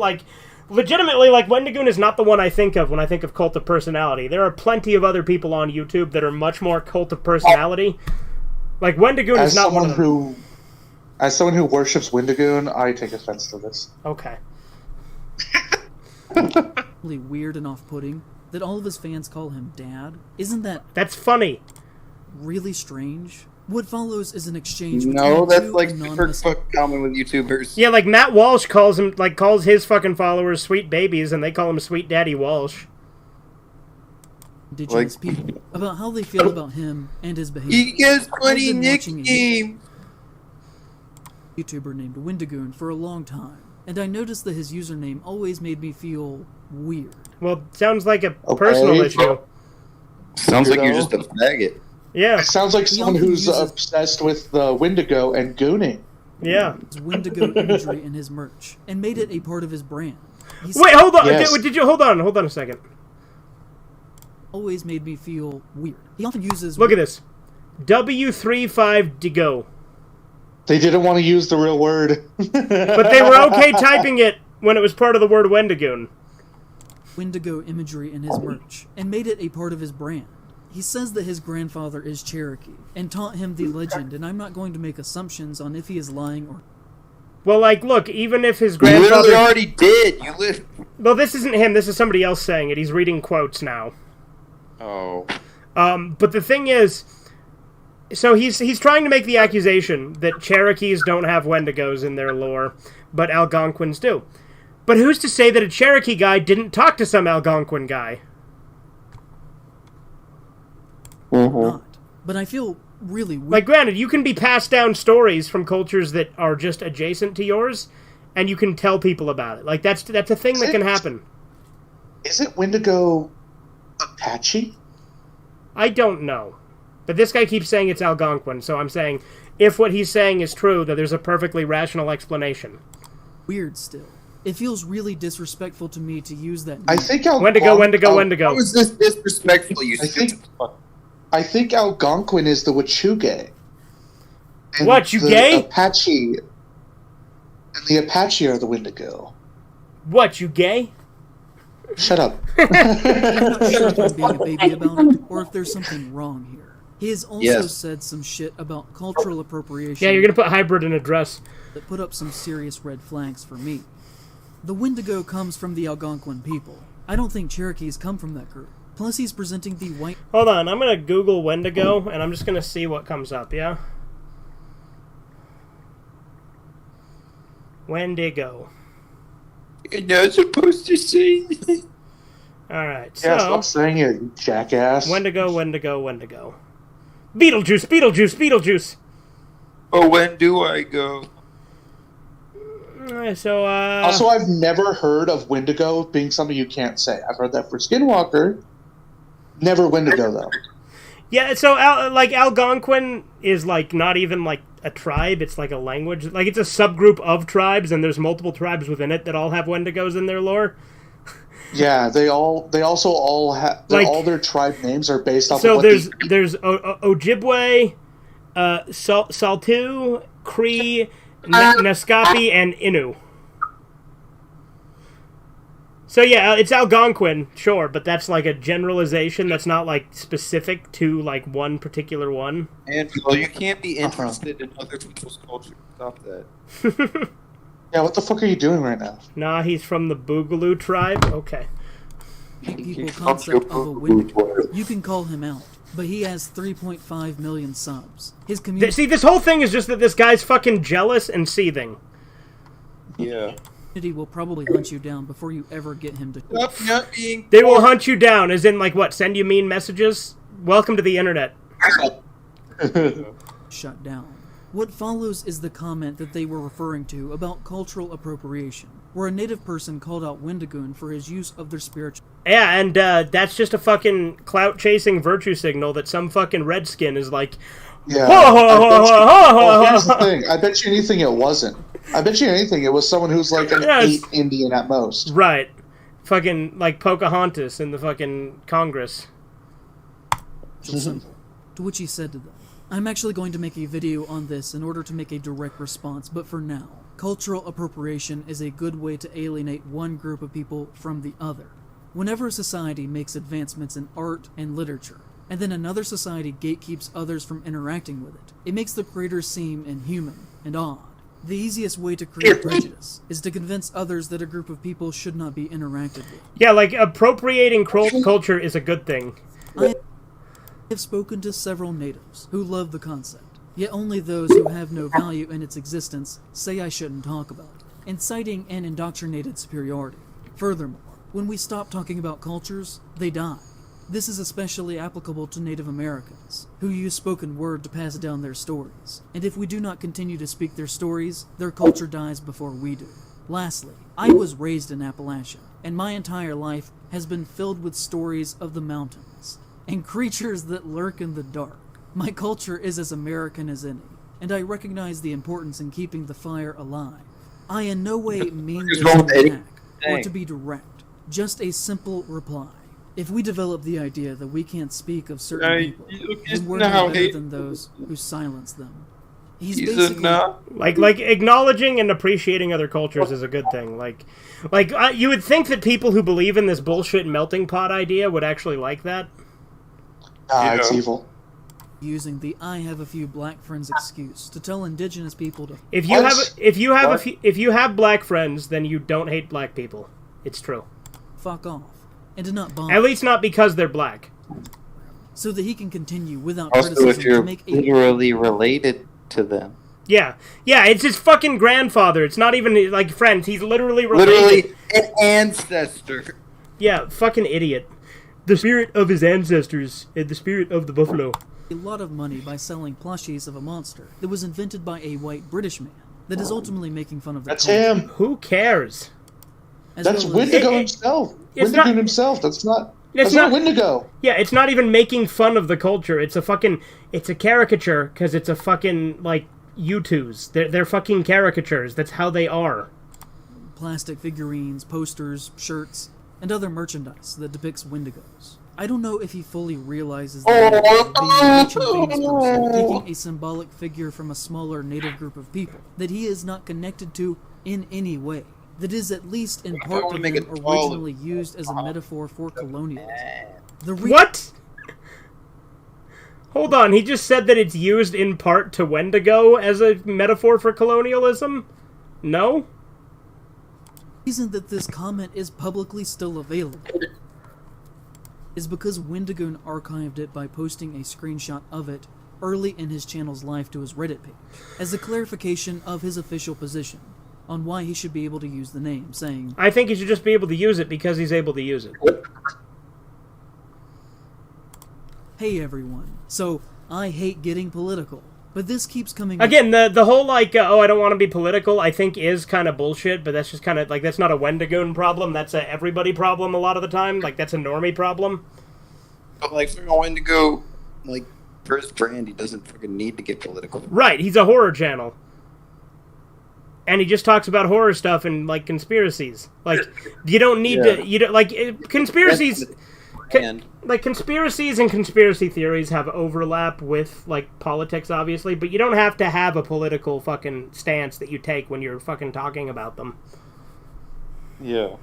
Legitimately, Wendigoon is not the one I think of when I think of cult of personality. There are plenty of other people on YouTube that are much more cult of personality. Wendigoon is not one of them. As someone who worships Wendigoon, I take offense to this. Okay. Really weird and off-putting that all of his fans call him Dad. Isn't that... That's funny. Really strange? What follows is an exchange No, between that's two super common with YouTubers. Yeah, Matt Walsh calls his fucking followers sweet babies, and they call him Sweet Daddy Walsh. Indigenous people about how they feel about him and his behavior. He gets funny I've been watching nicknames. a YouTuber named Wendigoon for a long time, and I noticed that his username always made me feel weird. Well, sounds like a personal issue. Sounds like you're just a faggot. Yeah. It sounds like someone who's obsessed with the Wendigo and gooning. Yeah. His Wendigo imagery in his merch, and made it a part of his brand. Wait, hold on. Yes. Did you hold on a second? Always made me feel weird. He often uses... Look at this. W35Digo. They didn't want to use the real word. But they were okay typing it when it was part of the word Wendigoon. Wendigo imagery in his merch, and made it a part of his brand. He says that his grandfather is Cherokee, and taught him the legend, and I'm not going to make assumptions on if he is lying or... Well, look, even if his You grandfather... literally already did. Well, this isn't him. This is somebody else saying it. He's reading quotes now. Oh. But the thing is... So he's trying to make the accusation that Cherokees don't have Wendigos in their lore, but Algonquins do. But who's to say that a Cherokee guy didn't talk to some Algonquin guy? not. But I feel really weird. Granted, you can be passed down stories from cultures that are just adjacent to yours, and you can tell people about it. That's a thing that can happen. Isn't Wendigo Apache? I don't know. But this guy keeps saying it's Algonquin, so I'm saying, if what he's saying is true, that there's a perfectly rational explanation. Weird still. It feels really disrespectful to me to use that name. I think Wendigo. How is this disrespectful, you stupid fuck? I think Algonquin is the Wachuge. And What, you the gay? Apache. And the Apache are the Wendigo. What, you gay? Shut up. I'm not sure if I'm being a baby about it, or if there's something wrong here. He has also said some shit about cultural appropriation. Yeah, you're gonna put hybrid in a dress. That put up some serious red flags for me. The Wendigo comes from the Algonquin people. I don't think Cherokees come from that group. Plus, he's presenting the white... Hold on, I'm gonna Google Wendigo, and I'm just gonna see what comes up, yeah? Wendigo. You're not supposed to say that. Alright, Yeah, so... stop saying it, you jackass. Wendigo. Beetlejuice! Oh, when do I go? So, Also, I've never heard of Wendigo being something you can't say. I've heard that for Skinwalker. Never Wendigo, though. Yeah, so, Algonquin is, not even, a tribe. It's, a language. It's a subgroup of tribes, and there's multiple tribes within it that all have Wendigos in their lore. Yeah, they also all have Like- all their tribe names are based off So of what there's Ojibwe, Saltu, Cree, Naskapi, and Innu. So yeah, it's Algonquin, sure, but that's like a generalization. That's not like specific to like one particular one. And well, you can't be interested in other people's culture. Stop that. Yeah, what the fuck are you doing right now? Nah, he's from the Boogaloo tribe. Okay. People concept of a Wendigoon. You can call him out, but he has 3.5 million subs. His community See, this whole thing is just that this guy's fucking jealous and seething. Yeah. will probably hunt you down before you ever get him to Stop not being. They will hunt you down, as in like what? Send you mean messages? Welcome to the internet. shut down. What follows is the comment that they were referring to about cultural appropriation, where a native person called out Wendigoon for his use of their spiritual... Yeah, and that's just a fucking clout-chasing virtue signal that some fucking redskin is like... Yeah. Well, here's the thing. I bet you anything it wasn't. I bet you anything it was someone who's like an 8 Indian at most. Right. Fucking like Pocahontas in the fucking Congress. Simple. To which he said to them, I'm actually going to make a video on this in order to make a direct response, but for now, cultural appropriation is a good way to alienate one group of people from the other. Whenever a society makes advancements in art and literature, and then another society gatekeeps others from interacting with it, it makes the creators seem inhuman and odd. The easiest way to create prejudice is to convince others that a group of people should not be interacted with. Yeah, like appropriating culture is a good thing. I have spoken to several natives who love the concept, yet only those who have no value in its existence say I shouldn't talk about it, inciting an indoctrinated superiority. Furthermore, when we stop talking about cultures, they die. This is especially applicable to Native Americans, who use spoken word to pass down their stories, and if we do not continue to speak their stories, their culture dies before we do. Lastly, I was raised in Appalachia, and my entire life has been filled with stories of the mountains and creatures that lurk in the dark. My culture is as American as any, and I recognize the importance in keeping the fire alive. I in no way mean this to attack or to be direct, just a simple reply. If we develop the idea that we can't speak of certain people, then we're no better than those who silence them. He's basically... Like acknowledging and appreciating other cultures is a good thing. Like you would think that people who believe in this bullshit melting pot idea would actually like that. It's evil. Using the "I have a few black friends" excuse to tell indigenous people to... If you have black friends, then you don't hate black people. It's true. Fuck off. And to not bomb. At least not because they're black. So that he can continue without Also, criticism if you're to make a... literally related to them. Yeah, it's his fucking grandfather. It's not even like friends. He's literally related. Literally an ancestor. Yeah, fucking idiot. The spirit of his ancestors and the spirit of the buffalo. A lot of money by selling plushies of a monster that was invented by a white British man that is ultimately making fun of the That's culture. him. Who cares? As That's well as- Wendigo himself. It's Wendigo not- himself. That's not not- Wendigo. Yeah, it's not even making fun of the culture. It's a caricature because it's a fucking like U2s. They're fucking caricatures. That's how they are. plastic figurines, posters, shirts, and other merchandise that depicts Wendigos. I don't know if he fully realizes that being a rich and famous person, taking a symbolic figure from a smaller native group of people that he is not connected to in any way, that is at least in part to them originally used as a metaphor for colonialism. What? Hold on, he just said that it's used in part to Wendigo as a metaphor for colonialism? No? The reason that this comment is publicly still available is because Wendigoon archived it by posting a screenshot of it early in his channel's life to his Reddit page, as a clarification of his official position on why he should be able to use the name, saying, I think he should just be able to use it because he's able to use it. Hey everyone, so I hate getting political, but this keeps coming Again, the whole like, I don't want to be political, I think is kind of bullshit, but that's just kind of, like, that's not a Wendigoon problem, that's a everybody problem a lot of the time, like, that's a normie problem. But like for a Wendigo, like for his brand, he doesn't fucking need to get political. Right, he's a horror channel. and he just talks about horror stuff and like conspiracies. Like you don't need to. You don't like conspiracies. Like conspiracies and conspiracy theories have overlap with like politics, obviously, but you don't have to have a political fucking stance that you take when you're fucking talking about them. Yeah.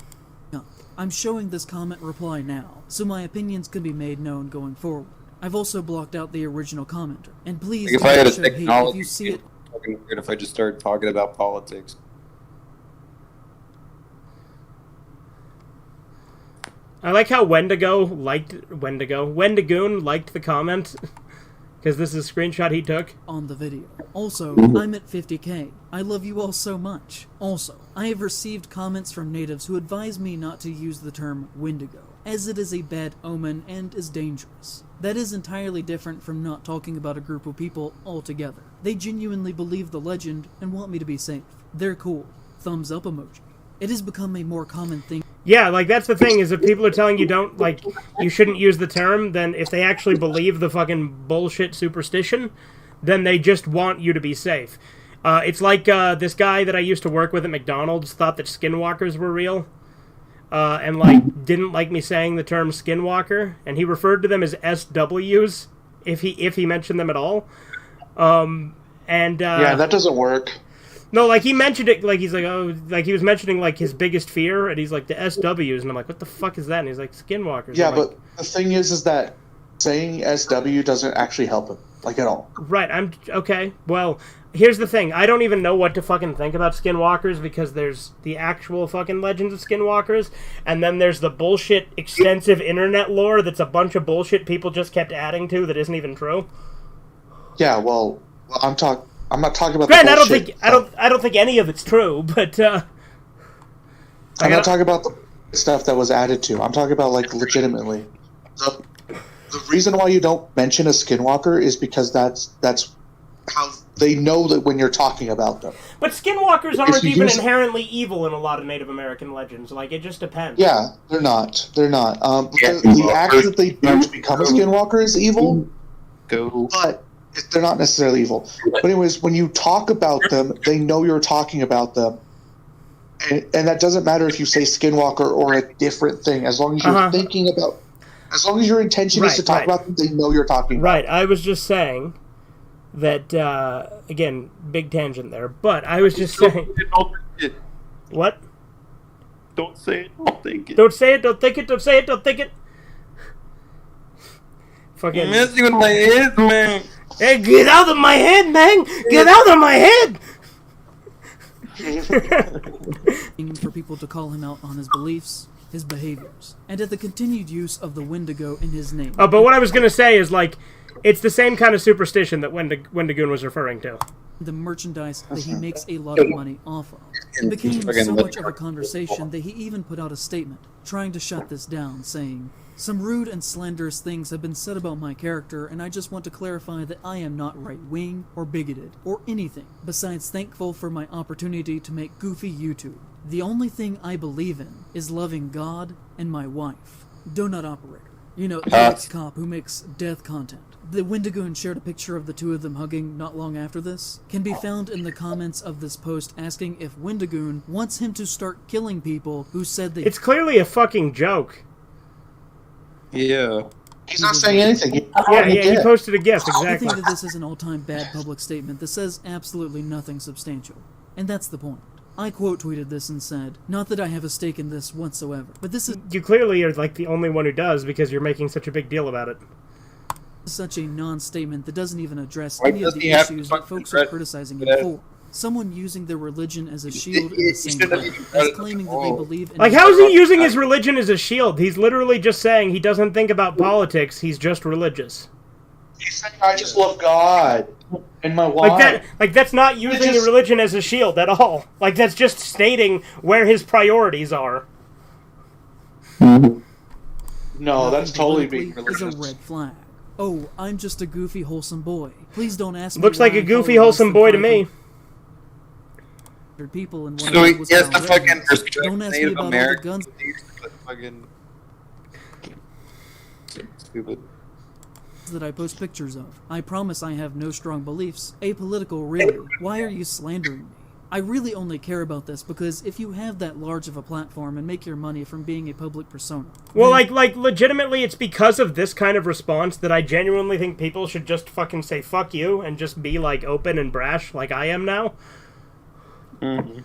I'm showing this comment reply now, so my opinions can be made known going forward. I've also blocked out the original commenter, and please Like if I had a show hate technology, if you see it. Fucking weird if I just started talking about politics. I like how Wendigoon liked the comment because this is a screenshot he took On the video. Also, I'm at 50k. I love you all so much. Also, I have received comments from natives who advise me not to use the term Wendigo, as it is a bad omen and is dangerous. That is entirely different from not talking about a group of people altogether. They genuinely believe the legend and want me to be safe. They're cool. Thumbs up emoji. It has become a more common thing. Yeah, like, that's the thing, is if people are telling you don't, like, you shouldn't use the term, then if they actually believe the fucking bullshit superstition, then they just want you to be safe. It's like this guy that I used to work with at McDonald's thought that skinwalkers were real, and, like, didn't like me saying the term skinwalker, and he referred to them as SWs, if he mentioned them at all. Yeah, that doesn't work. No, like, he mentioned it, like, he's like, oh, like, he was mentioning, like, his biggest fear, and he's like, the SWs, and I'm like, what the fuck is that? And he's like, skinwalkers. Yeah, I'm like, but the thing is that saying SW doesn't actually help him, like, at all. right, okay, well, here's the thing, I don't even know what to fucking think about skinwalkers, because there's the actual fucking legends of skinwalkers, and then there's the bullshit extensive internet lore that's a bunch of bullshit people just kept adding to that isn't even true. Yeah, well I'm not talking about Grant, the bullshit. I don't think any of it's true, but I'm not talking about the stuff that was added to. I'm talking about, like, legitimately. The reason why you don't mention a skinwalker is because that's how they know that when you're talking about them. But skinwalkers aren't you even use- inherently evil in a lot of Native American legends. Like, it just depends. Yeah, they're not. The act that they do to become a skinwalker is evil, but they're not necessarily evil. But anyways, when you talk about them, they know you're talking about them. And that doesn't matter if you say skinwalker or a different thing, as long as you're thinking about, as long as your intention is to talk about them, they know you're talking about them. Right, I was just saying that, again, big tangent there, but I was just saying... What? Don't say it, don't think it. Don't say it, don't think it, don't say it, don't think it. Fucking... You're messing with my head, man. Hey, get out of my head, man! Get out of my head! For people to call him out on his beliefs, his behaviors, and at the continued use of the Wendigo in his name. Oh, but what I was gonna say is, like, it's the same kind of superstition that Wendigoon was referring to. The merchandise that he makes a lot of money off of. It became so much of a conversation that he even put out a statement, trying to shut this down, saying, "Some rude and slanderous things have been said about my character, and I just want to clarify that I am not right-wing or bigoted or anything, besides thankful for my opportunity to make goofy YouTube. The only thing I believe in is loving God and my wife." Donut operator. You know, the ex-cop who makes death content. The Wendigoon shared a picture of the two of them hugging not long after this. Can be found in the comments of this post asking if Wendigoon wants him to start killing people who said they... It's clearly a fucking joke. Yeah. He's not saying anything. He posted a GIF, I exactly. think that this is an all-time bad public statement that says absolutely nothing substantial. And that's the point. I quote tweeted this and said, "Not that I have a stake in this whatsoever, but this is You clearly are, like, the only one who does because you're making such a big deal about it. such a non-statement that doesn't even address Why any of does the he have to issues that fucking folks are address criticizing him that? for. Someone using their religion as a shield in He the same shouldn't have breath even as done it claiming at that they all. believe in... Like, how is he using his religion as a shield? He's literally just saying he doesn't think about politics, he's just religious. He's saying, I just love God and my wife. Like that's not using the religion as a shield at all. Like, that's just stating where his priorities are. No, that's totally being is a religious. red flag. Oh, I'm just a goofy, wholesome boy. Please don't ask me. Looks why like a I goofy, follow wholesome less boy to than me. 500 people in one So of he them was has to found fucking evidence. respect Don't ask me Native about all the Americans. guns Fucking stupid. that I post pictures of. I promise I have no strong beliefs. Apolitical, really. Why are you slandering me? I really only care about this because if you have that large of a platform and make your money from being a public persona... Well, like legitimately, it's because of this kind of response that I genuinely think people should just fucking say fuck you and just be, like, open and brash like I am now. Mm-hmm.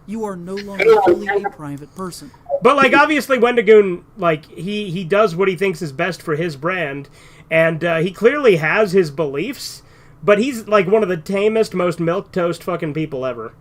You are no longer fully a private person. But, like, obviously Wendigoon, like, he does what he thinks is best for his brand, and he clearly has his beliefs, but he's, like, one of the tamest, most milquetoast fucking people ever.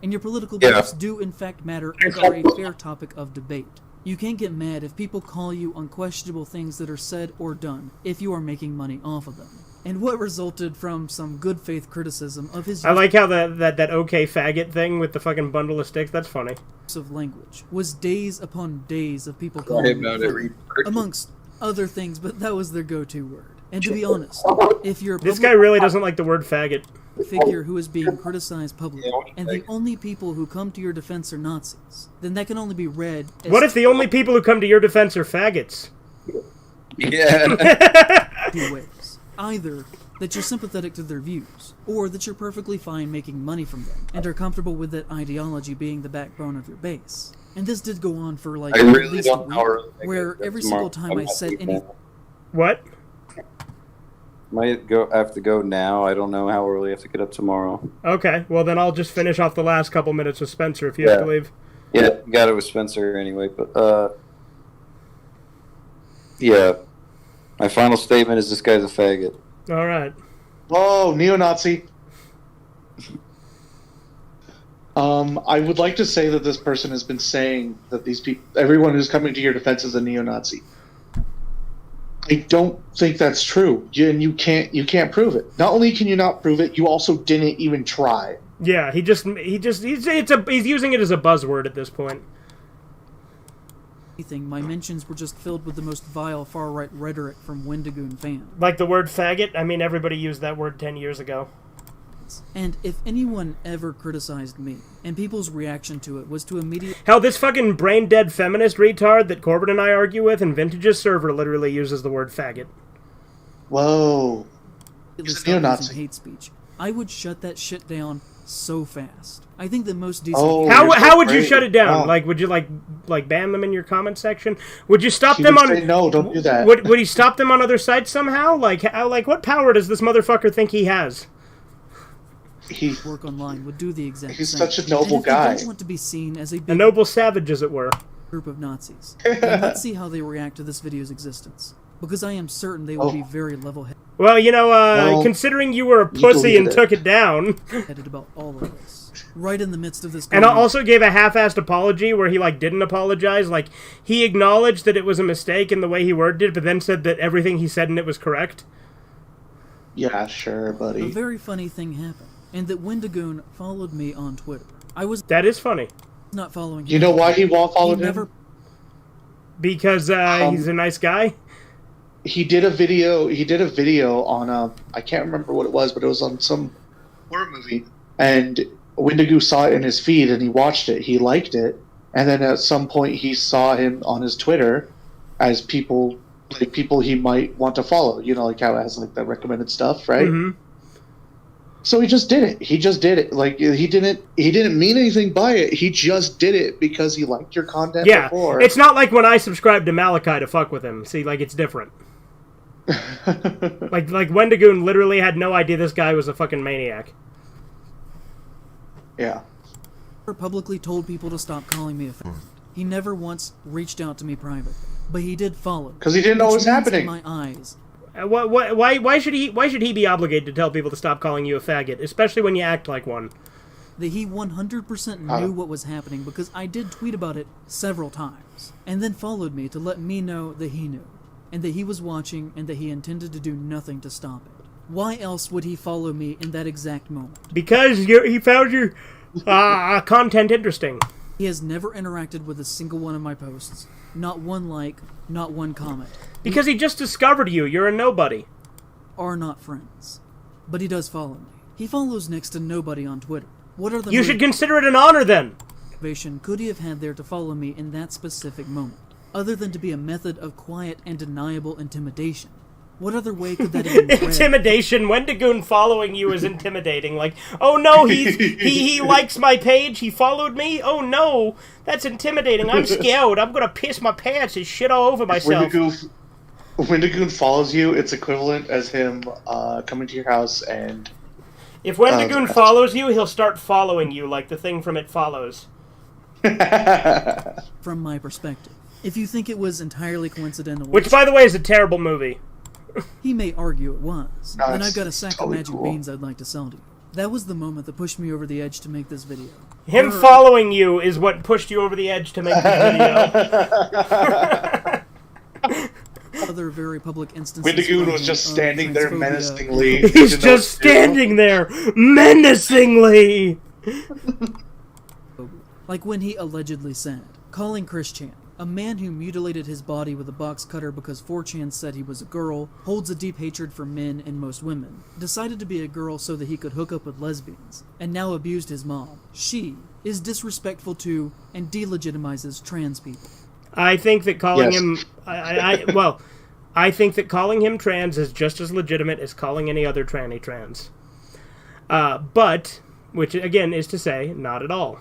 And your political beliefs do, in fact, matter and are a fair topic of debate. You can't get mad if people call you unquestionable things that are said or done if you are making money off of them. And what resulted from some good faith criticism of his I like how that okay faggot thing with the fucking bundle of sticks, that's funny. use of language was days upon days of people calling me funny, amongst other things, but that was their go-to word. And to be honest, if you're a This guy really doesn't like the word faggot. figure who is being criticized publicly, and the only people who come to your defense are Nazis, then that can only be read as... What if the only people who come to your defense are faggots? Yeah. two ways. Either that you're sympathetic to their views, or that you're perfectly fine making money from them, and are comfortable with that ideology being the backbone of your base. And this did go on for like I at really least a don't week, know where they where get every that single tomorrow. time I I'm not said thinking anything... What? Might have to go now. I don't know how early I have to get up tomorrow. Okay, well then I'll just finish off the last couple minutes with Spencer if you have to leave. Yeah, got it with Spencer anyway, but yeah. My final statement is this guy's a faggot. Alright. Oh, neo-Nazi. I would like to say that this person has been saying that these people, everyone who's coming to your defense is a neo-Nazi. I don't think that's true, and you can't prove it. Not only can you not prove it, you also didn't even try. Yeah, he's using it as a buzzword at this point. My mentions were just filled with the most vile far-right rhetoric from Wendigoon fans. Like the word faggot? I mean, everybody used that word 10 years ago. And if anyone ever criticized me, and people's reaction to it was to immediately... Hell, this fucking brain-dead feminist retard that Corbin and I argue with in Vintage's server literally uses the word faggot. Whoa. He's a neo-Nazi. Hate speech. I would shut that shit down so fast. I think the most decent... Oh, how would you shut it down? Wow. Like, would you like ban them in your comment section? Would you stop He them would on? say, no, don't do that. Would he stop them on other sites somehow? Like what power does this motherfucker think he has? He, work online would do the exact he's same. such a noble and if guy. They don't want to be seen as a A big noble savage, as it were. group of Nazis. And let's see how they react to this video's existence, because I am certain they will be very level-headed Well, considering you were a pussy and took it down, about all of this. Right in the midst of this... and also gave a half-assed apology where he, didn't apologize. Like, he acknowledged that it was a mistake in the way he worded it, but then said that everything he said in it was correct. Yeah, sure, buddy. A very funny thing happened, and that Wendigoon followed me on Twitter. That is funny. Not following him. You know why he won't follow him? Because he's a nice guy? He did a video on I can't remember what it was, but it was on some horror movie, and Wendigo saw it in his feed and he watched it, he liked it, and then at some point he saw him on his Twitter as people he might want to follow, like how it has the recommended stuff, right? Mm-hmm. So he just did it. He didn't mean anything by it. He just did it because he liked your content before. It's not like when I subscribed to Malachi to fuck with him. See, it's different. like Wendigoon literally had no idea this guy was a fucking maniac. Yeah. Publicly told people to stop calling me a faggot. He never once reached out to me privately, but he did follow. Because he didn't know what was happening. In my eyes. Why should he be obligated to tell people to stop calling you a faggot, especially when you act like one? That he 100% knew what was happening because I did tweet about it several times, and then followed me to let me know that he knew, and that he was watching, and that he intended to do nothing to stop it. Why else would he follow me in that exact moment? Because he found your content interesting. He has never interacted with a single one of my posts. Not one like, not one comment. Because he just discovered you. You're a nobody. Are not friends. But he does follow me. He follows next to nobody on Twitter. What are the... You should consider it an honor, then. Motivation could he have had there to follow me in that specific moment, other than to be a method of quiet and deniable intimidation? What other way could that have been read? Intimidation. Wendigoon following you is intimidating. Like, oh no, he likes my page. He followed me. Oh no, that's intimidating. I'm scared. I'm gonna piss my pants and shit all over myself. Wendigoon follows you. It's equivalent as him coming to your house and. If Wendigoon follows you, he'll start following you like the thing from It Follows. From my perspective, if you think it was entirely coincidental, Which, by the way, is a terrible movie. he may argue it was, No, then it's I've got a sack totally of magic cool. beans I'd like to sell to you. That was the moment that pushed me over the edge to make this video. Him There are following you is what pushed you over the edge to make this video. other very public instances. Wendigoon was just standing there transphobia menacingly. and He's just standing there, menacingly! like when he allegedly said, calling Chris Chan, a man who mutilated his body with a box cutter because 4chan said he was a girl, holds a deep hatred for men and most women, decided to be a girl so that he could hook up with lesbians, and now abused his mom. She is disrespectful to and delegitimizes trans people. I think that calling Yes. him... I think that calling him trans is just as legitimate as calling any other tranny trans. But, which again is to say, not at all.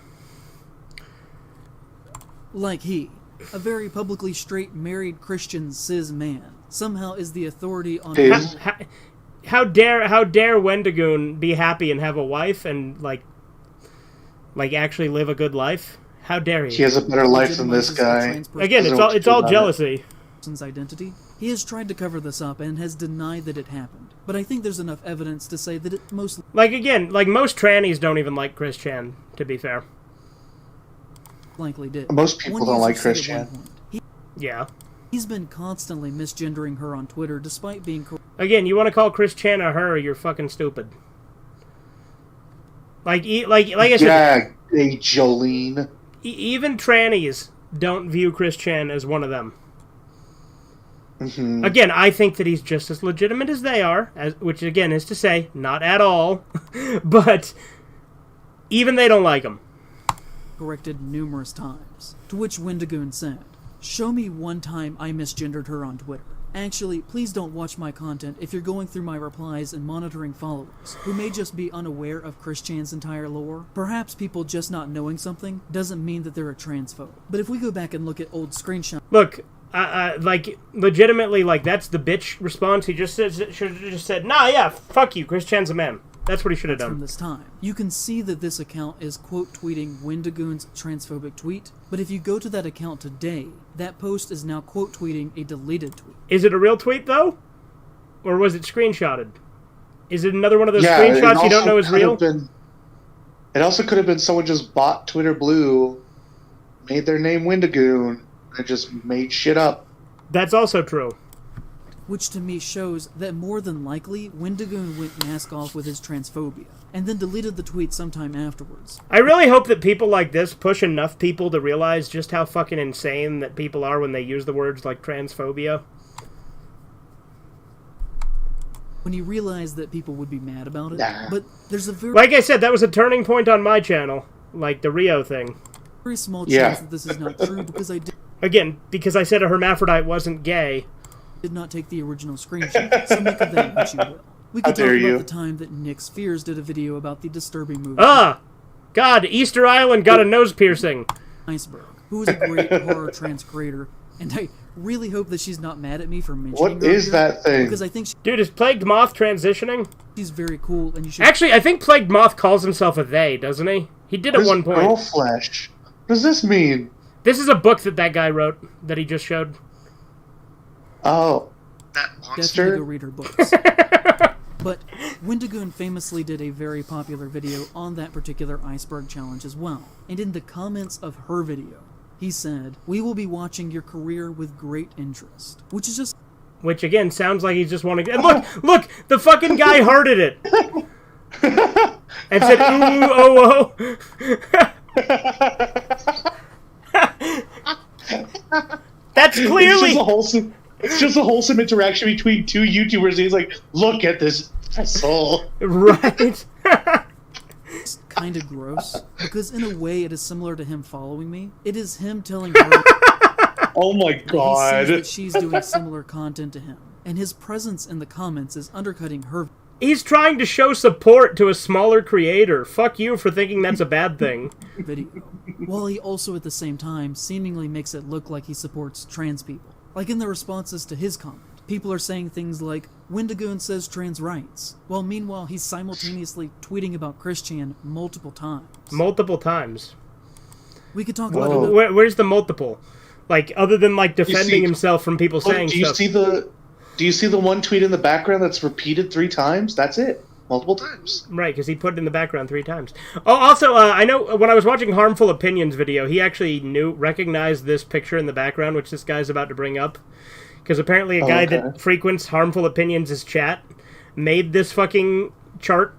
Like he, a very publicly straight married Christian cis man, somehow is the authority on Cis? How dare Wendigoon be happy and have a wife and like actually live a good life? How dare he? He has a better life than this legitimizes a guy. trans person- Again, it's all jealousy. person's identity. He has tried to cover this up and has denied that it happened. But I think there's enough evidence to say that it most Like most trannies don't even like Chris Chan, to be fair. likely did. Most people One don't user like said Chris at one Chan. point, Yeah. He's been constantly misgendering her on Twitter despite being Again, you want to call Chris Chan a her, you're fucking stupid. Like I said, Yeah, hey, Jolene. even trannies don't view Chris Chan as one of them. Mm-hmm. Again, I think that he's just as legitimate as they are, which again is to say, not at all, but even they don't like him. corrected numerous times. To which Wendigoon said, "Show me one time I misgendered her on Twitter. Actually, please don't watch my content if you're going through my replies and monitoring followers who may just be unaware of Chris Chan's entire lore. Perhaps people just not knowing something doesn't mean that they're a transphobe. But if we go back and look at old screenshots Look, like legitimately, like that's the bitch response. He just should have just said, "Nah, yeah, fuck you, Chris Chan's a man." That's what he should have from done. this time, you can see that this account is quote tweeting Wendigoon's transphobic tweet, but if you go to that account today, that post is now quote tweeting a deleted tweet. Is it a real tweet though, or was it screenshotted? Is it another one of those Yeah, screenshots you don't know is real? It also could have been someone just bought Twitter Blue, made their name Wendigoon, and just made shit up. That's also true. Which to me shows that more than likely, Wendigoon went mask off with his transphobia, and then deleted the tweet sometime afterwards. I really hope that people like this push enough people to realize just how fucking insane that people are when they use the words like transphobia. When you realize that people would be mad about it, Nah. but there's a very, Like I said, that was a turning point on my channel, like the Rio thing. very small Yeah. chance that this is not true because I Again, because I said a hermaphrodite wasn't gay. did not take the original screenshot, so make of that what you will. We could How talk dare about you. the time that Nick Spears did a video about the disturbing movie God, Easter Island got a nose piercing. Iceberg, who is a great horror trans creator, and I really hope that she's not mad at me for mentioning What her is here, that thing? because I think Dude, is Plagued Moth transitioning? she's very cool, and you should Actually, I think Plagued Moth calls himself a they, doesn't he? He did at What is one point. girl flesh? What does this mean? This is a book that guy wrote that he just showed. Oh, that definitely go monster? read her books. But Wendigoon famously did a very popular video on that particular iceberg challenge as well. And in the comments of her video, he said, "We will be watching your career with great interest." Which is just Which, again, sounds like he's just wanting to... And look! The fucking guy hearted it! And said, ooh, oh, oh. That's clearly... It's just a wholesome interaction between two YouTubers. And he's like, "Look at this asshole." Right. kind of gross, because in a way it is similar to him following me. It is him telling her Oh my that he sees god. that she's doing similar content to him. and his presence in the comments is undercutting her He's trying to show support to a smaller creator. Fuck you for thinking that's a bad thing. video, while he also at the same time seemingly makes it look like he supports trans people. Like in the responses to his comment, people are saying things like, Wendigoon says trans rights, while meanwhile he's simultaneously tweeting about Christian multiple times. Multiple times. We could talk Whoa. about it. Where's the multiple? Like, other than, like, defending himself from people saying Do you stuff. do you see the one tweet in the background that's repeated 3 times? That's it. Multiple times. Right, because he put it in the background 3 times. Oh, also, I know when I was watching Harmful Opinions video, he actually recognized this picture in the background, which this guy's about to bring up. Because apparently a guy that frequents Harmful Opinions' chat made this fucking chart.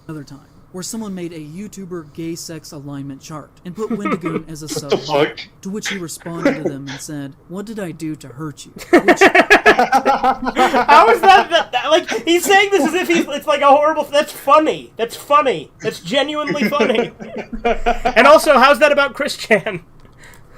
Another time, where someone made a YouTuber gay sex alignment chart and put Wendigoon as a sub, fuck? to which he responded to them and said, "What did I do to hurt you?" Which, How is that like, he's saying this as if it's like a horrible... That's funny. That's funny. That's genuinely funny. And also, how's that about Chris Chan?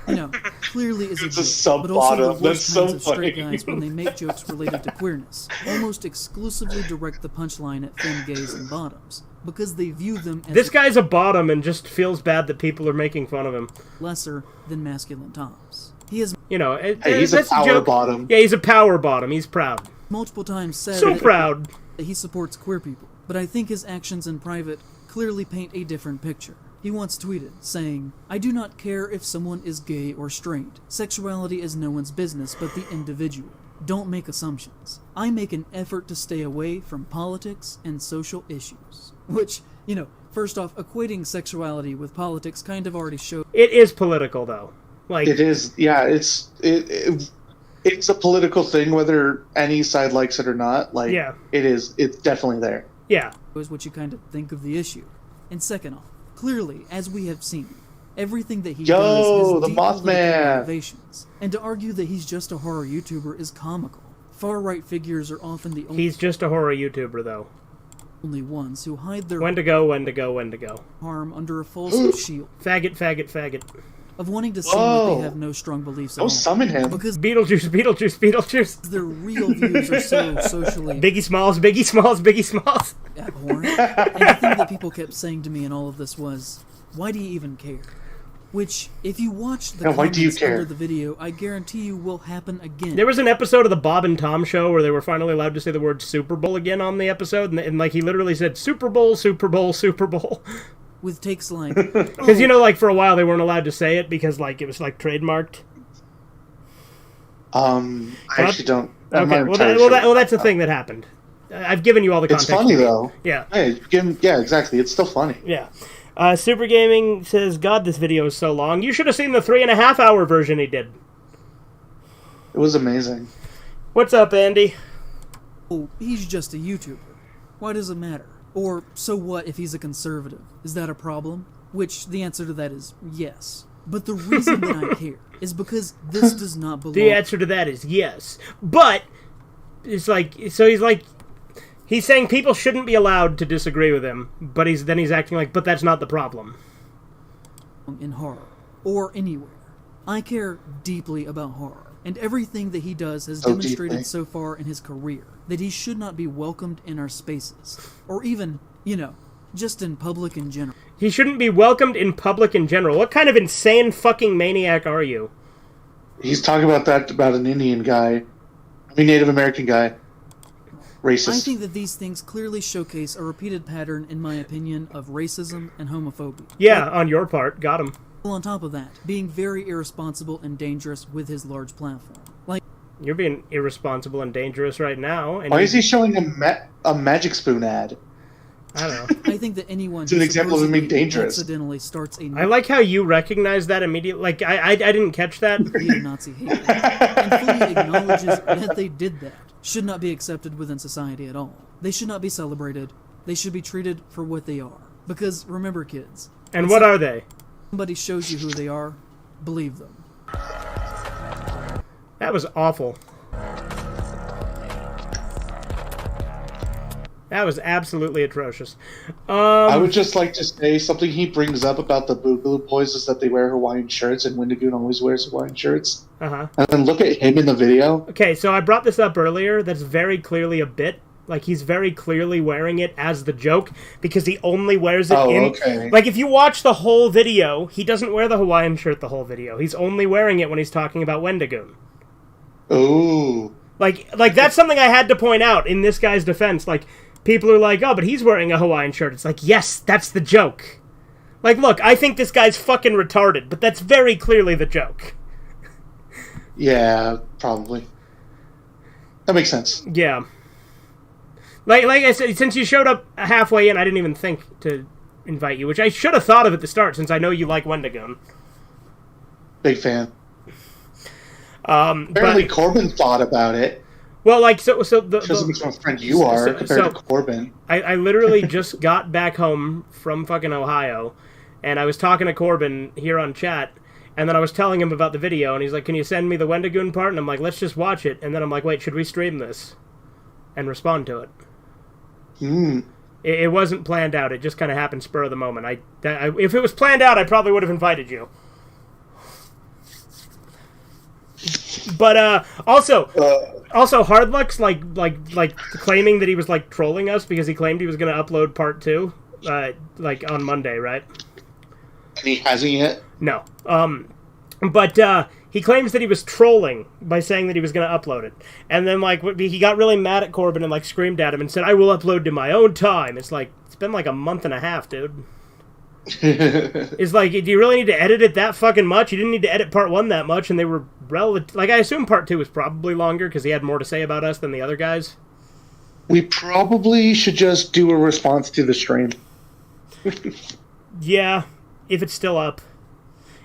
you know, clearly is It's a a joke, sub but also the bottom. worst That's so kinds of straight funny. guys when they make jokes related to queerness almost exclusively direct the punchline at femme gays and bottoms because they view them as This guy's a bottom and just feels bad that people are making fun of him. lesser than masculine tops. He has You know, Hey, he's a that's power joke. bottom. Yeah, he's a power bottom. He's proud. multiple times said So that proud. he supports queer people, but I think his actions in private clearly paint a different picture. He once tweeted, saying, "I do not care if someone is gay or straight. Sexuality is no one's business but the individual. Don't make assumptions. I make an effort to stay away from politics and social issues." Which, you know, first off, equating sexuality with politics kind of already shows It is political, though. Like, It is, yeah. It's a political thing, whether any side likes it or not. Like, Yeah. it is. It's definitely there. yeah. what you kind of think of the issue. And second off, clearly, as we have seen, everything that he Yo, does the has deep political Mothman. motivations. And to argue that he's just a horror YouTuber is comical. Far-right figures are often the He's just a horror YouTuber, though. only ones who hide their Wendigo. harm under a false shield Faggot. of wanting to seem like Whoa. they have no strong beliefs at Don't all. summon him. Because Beetlejuice. their real views are so socially Biggie Smalls. abhorrent. And the thing that people kept saying to me in all of this was, why do you even care? Which, if you watch the Yeah, why do you comments care? under the video, I guarantee you will happen again. There was an episode of the Bob and Tom show where they were finally allowed to say the word Super Bowl again on the episode, and like he literally said Super Bowl. With takes like, Because, you know, like, for a while they weren't allowed to say it because, like, it was, like, trademarked. I actually don't. I'm Okay, not entirely sure. well, that's the thing that happened. I've given you all the It's context. funny though. Yeah. Hey, yeah, exactly. It's still funny. Yeah. Super Gaming says, God, this video is so long. You should have seen the 3.5-hour version he did. It was amazing. What's up, Andy? oh, he's just a YouTuber. Why does it matter? Or, so what if he's a conservative? Is that a problem? Which, the answer to that is yes. But the reason that I care is because this does not belong. The answer to that is yes. But, it's like, so he's saying people shouldn't be allowed to disagree with him, but he's acting like, but that's not the problem. in horror, or anywhere. I care deeply about horror, and everything that he does has So demonstrated deeply. so far in his career that he should not be welcomed in our spaces, or even, you know, just in public in general. He shouldn't be welcomed in public in general. What kind of insane fucking maniac are you? He's talking about that about an Indian guy. I mean, Native American guy. Racist. I think that these things clearly showcase a repeated pattern, in my opinion, of racism and homophobia. Yeah, on your part. Got him. Well, on top of that, being very irresponsible and dangerous with his large platform. Like, You're being irresponsible and dangerous right now. And Why is he showing a Magic Spoon ad? I don't know. I think that anyone It's an who example of him being supposedly dangerous. accidentally starts a I like how you recognize that immediately. Like, I didn't catch that. neo-Nazi hate and fully acknowledges that they did that should not be accepted within society at all. They should not be celebrated. They should be treated for what they are. Because remember, kids, And what are they? somebody shows you who they are, believe them. That was awful. That was absolutely atrocious. I would just like to say something he brings up about the Boogaloo Boys is that they wear Hawaiian shirts, and Wendigoon always wears Hawaiian shirts. Uh-huh. And then look at him in the video. Okay, so I brought this up earlier. That's very clearly a bit. Like, he's very clearly wearing it as the joke, because he only wears it Okay. Like, if you watch the whole video, he doesn't wear the Hawaiian shirt the whole video. He's only wearing it when he's talking about Wendigoon. Ooh. Like that's something I had to point out in this guy's defense. Like, people are like, oh, but he's wearing a Hawaiian shirt. It's like, yes, that's the joke. Like, look, I think this guy's fucking retarded, but that's very clearly the joke. Yeah, probably. That makes sense. Yeah. Like I said, since you showed up halfway in, I didn't even think to invite you, which I should have thought of at the start, since I know you like Wendigoon. Big fan. Apparently, Corbin thought about it. Well, like, so the Shows how much of a friend you are compared to Corbin. I literally just got back home from fucking Ohio, and I was talking to Corbin here on chat, and then I was telling him about the video, and he's like, can you send me the Wendigoon part? And I'm like, let's just watch it. And then I'm like, wait, should we stream this? And respond to it. It wasn't planned out. It just kind of happened spur of the moment. If it was planned out, I probably would have invited you. But also Hardluck's like claiming that he was like trolling us because he claimed he was going to upload part 2 like on Monday, right? And he hasn't yet? No. But he claims that he was trolling by saying that he was going to upload it. And then like he got really mad at Corbin and like screamed at him and said, I will upload to my own time. It's like, it's been like a month and a half, dude. It's like, do you really need to edit it that fucking much? You didn't need to edit part 1 that much, and they were like, I assume part 2 was probably longer because he had more to say about us than the other guys. We probably should just do a response to the stream. Yeah, if it's still up.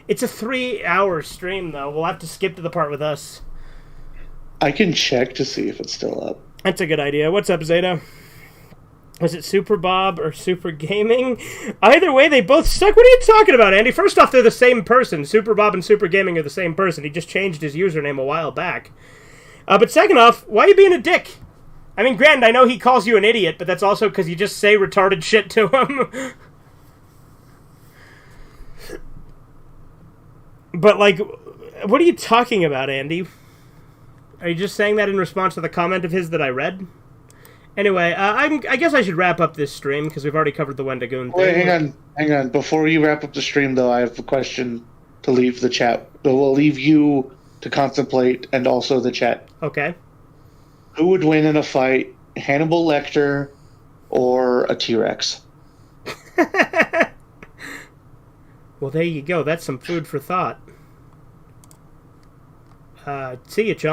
It's a 3-hour stream, though. We'll have to skip to the part with us. I can check to see if it's still up. That's a good idea. What's up, Zeta? Was it Super Bob or Super Gaming? Either way, they both suck. What are you talking about, Andy? First off, they're the same person. Super Bob and Super Gaming are the same person. He just changed his username a while back. But second off, why are you being a dick? I mean, granted, I know he calls you an idiot, but that's also because you just say retarded shit to him. But, like, what are you talking about, Andy? Are you just saying that in response to the comment of his that I read? Anyway, I guess I should wrap up this stream, because we've already covered the Wendigoon thing. Wait, hang on. Before you wrap up the stream, though, I have a question to leave the chat. But we'll leave you to contemplate, and also the chat. Okay. Who would win in a fight, Hannibal Lecter or a T-Rex? Well, there you go. That's some food for thought. See you, chum.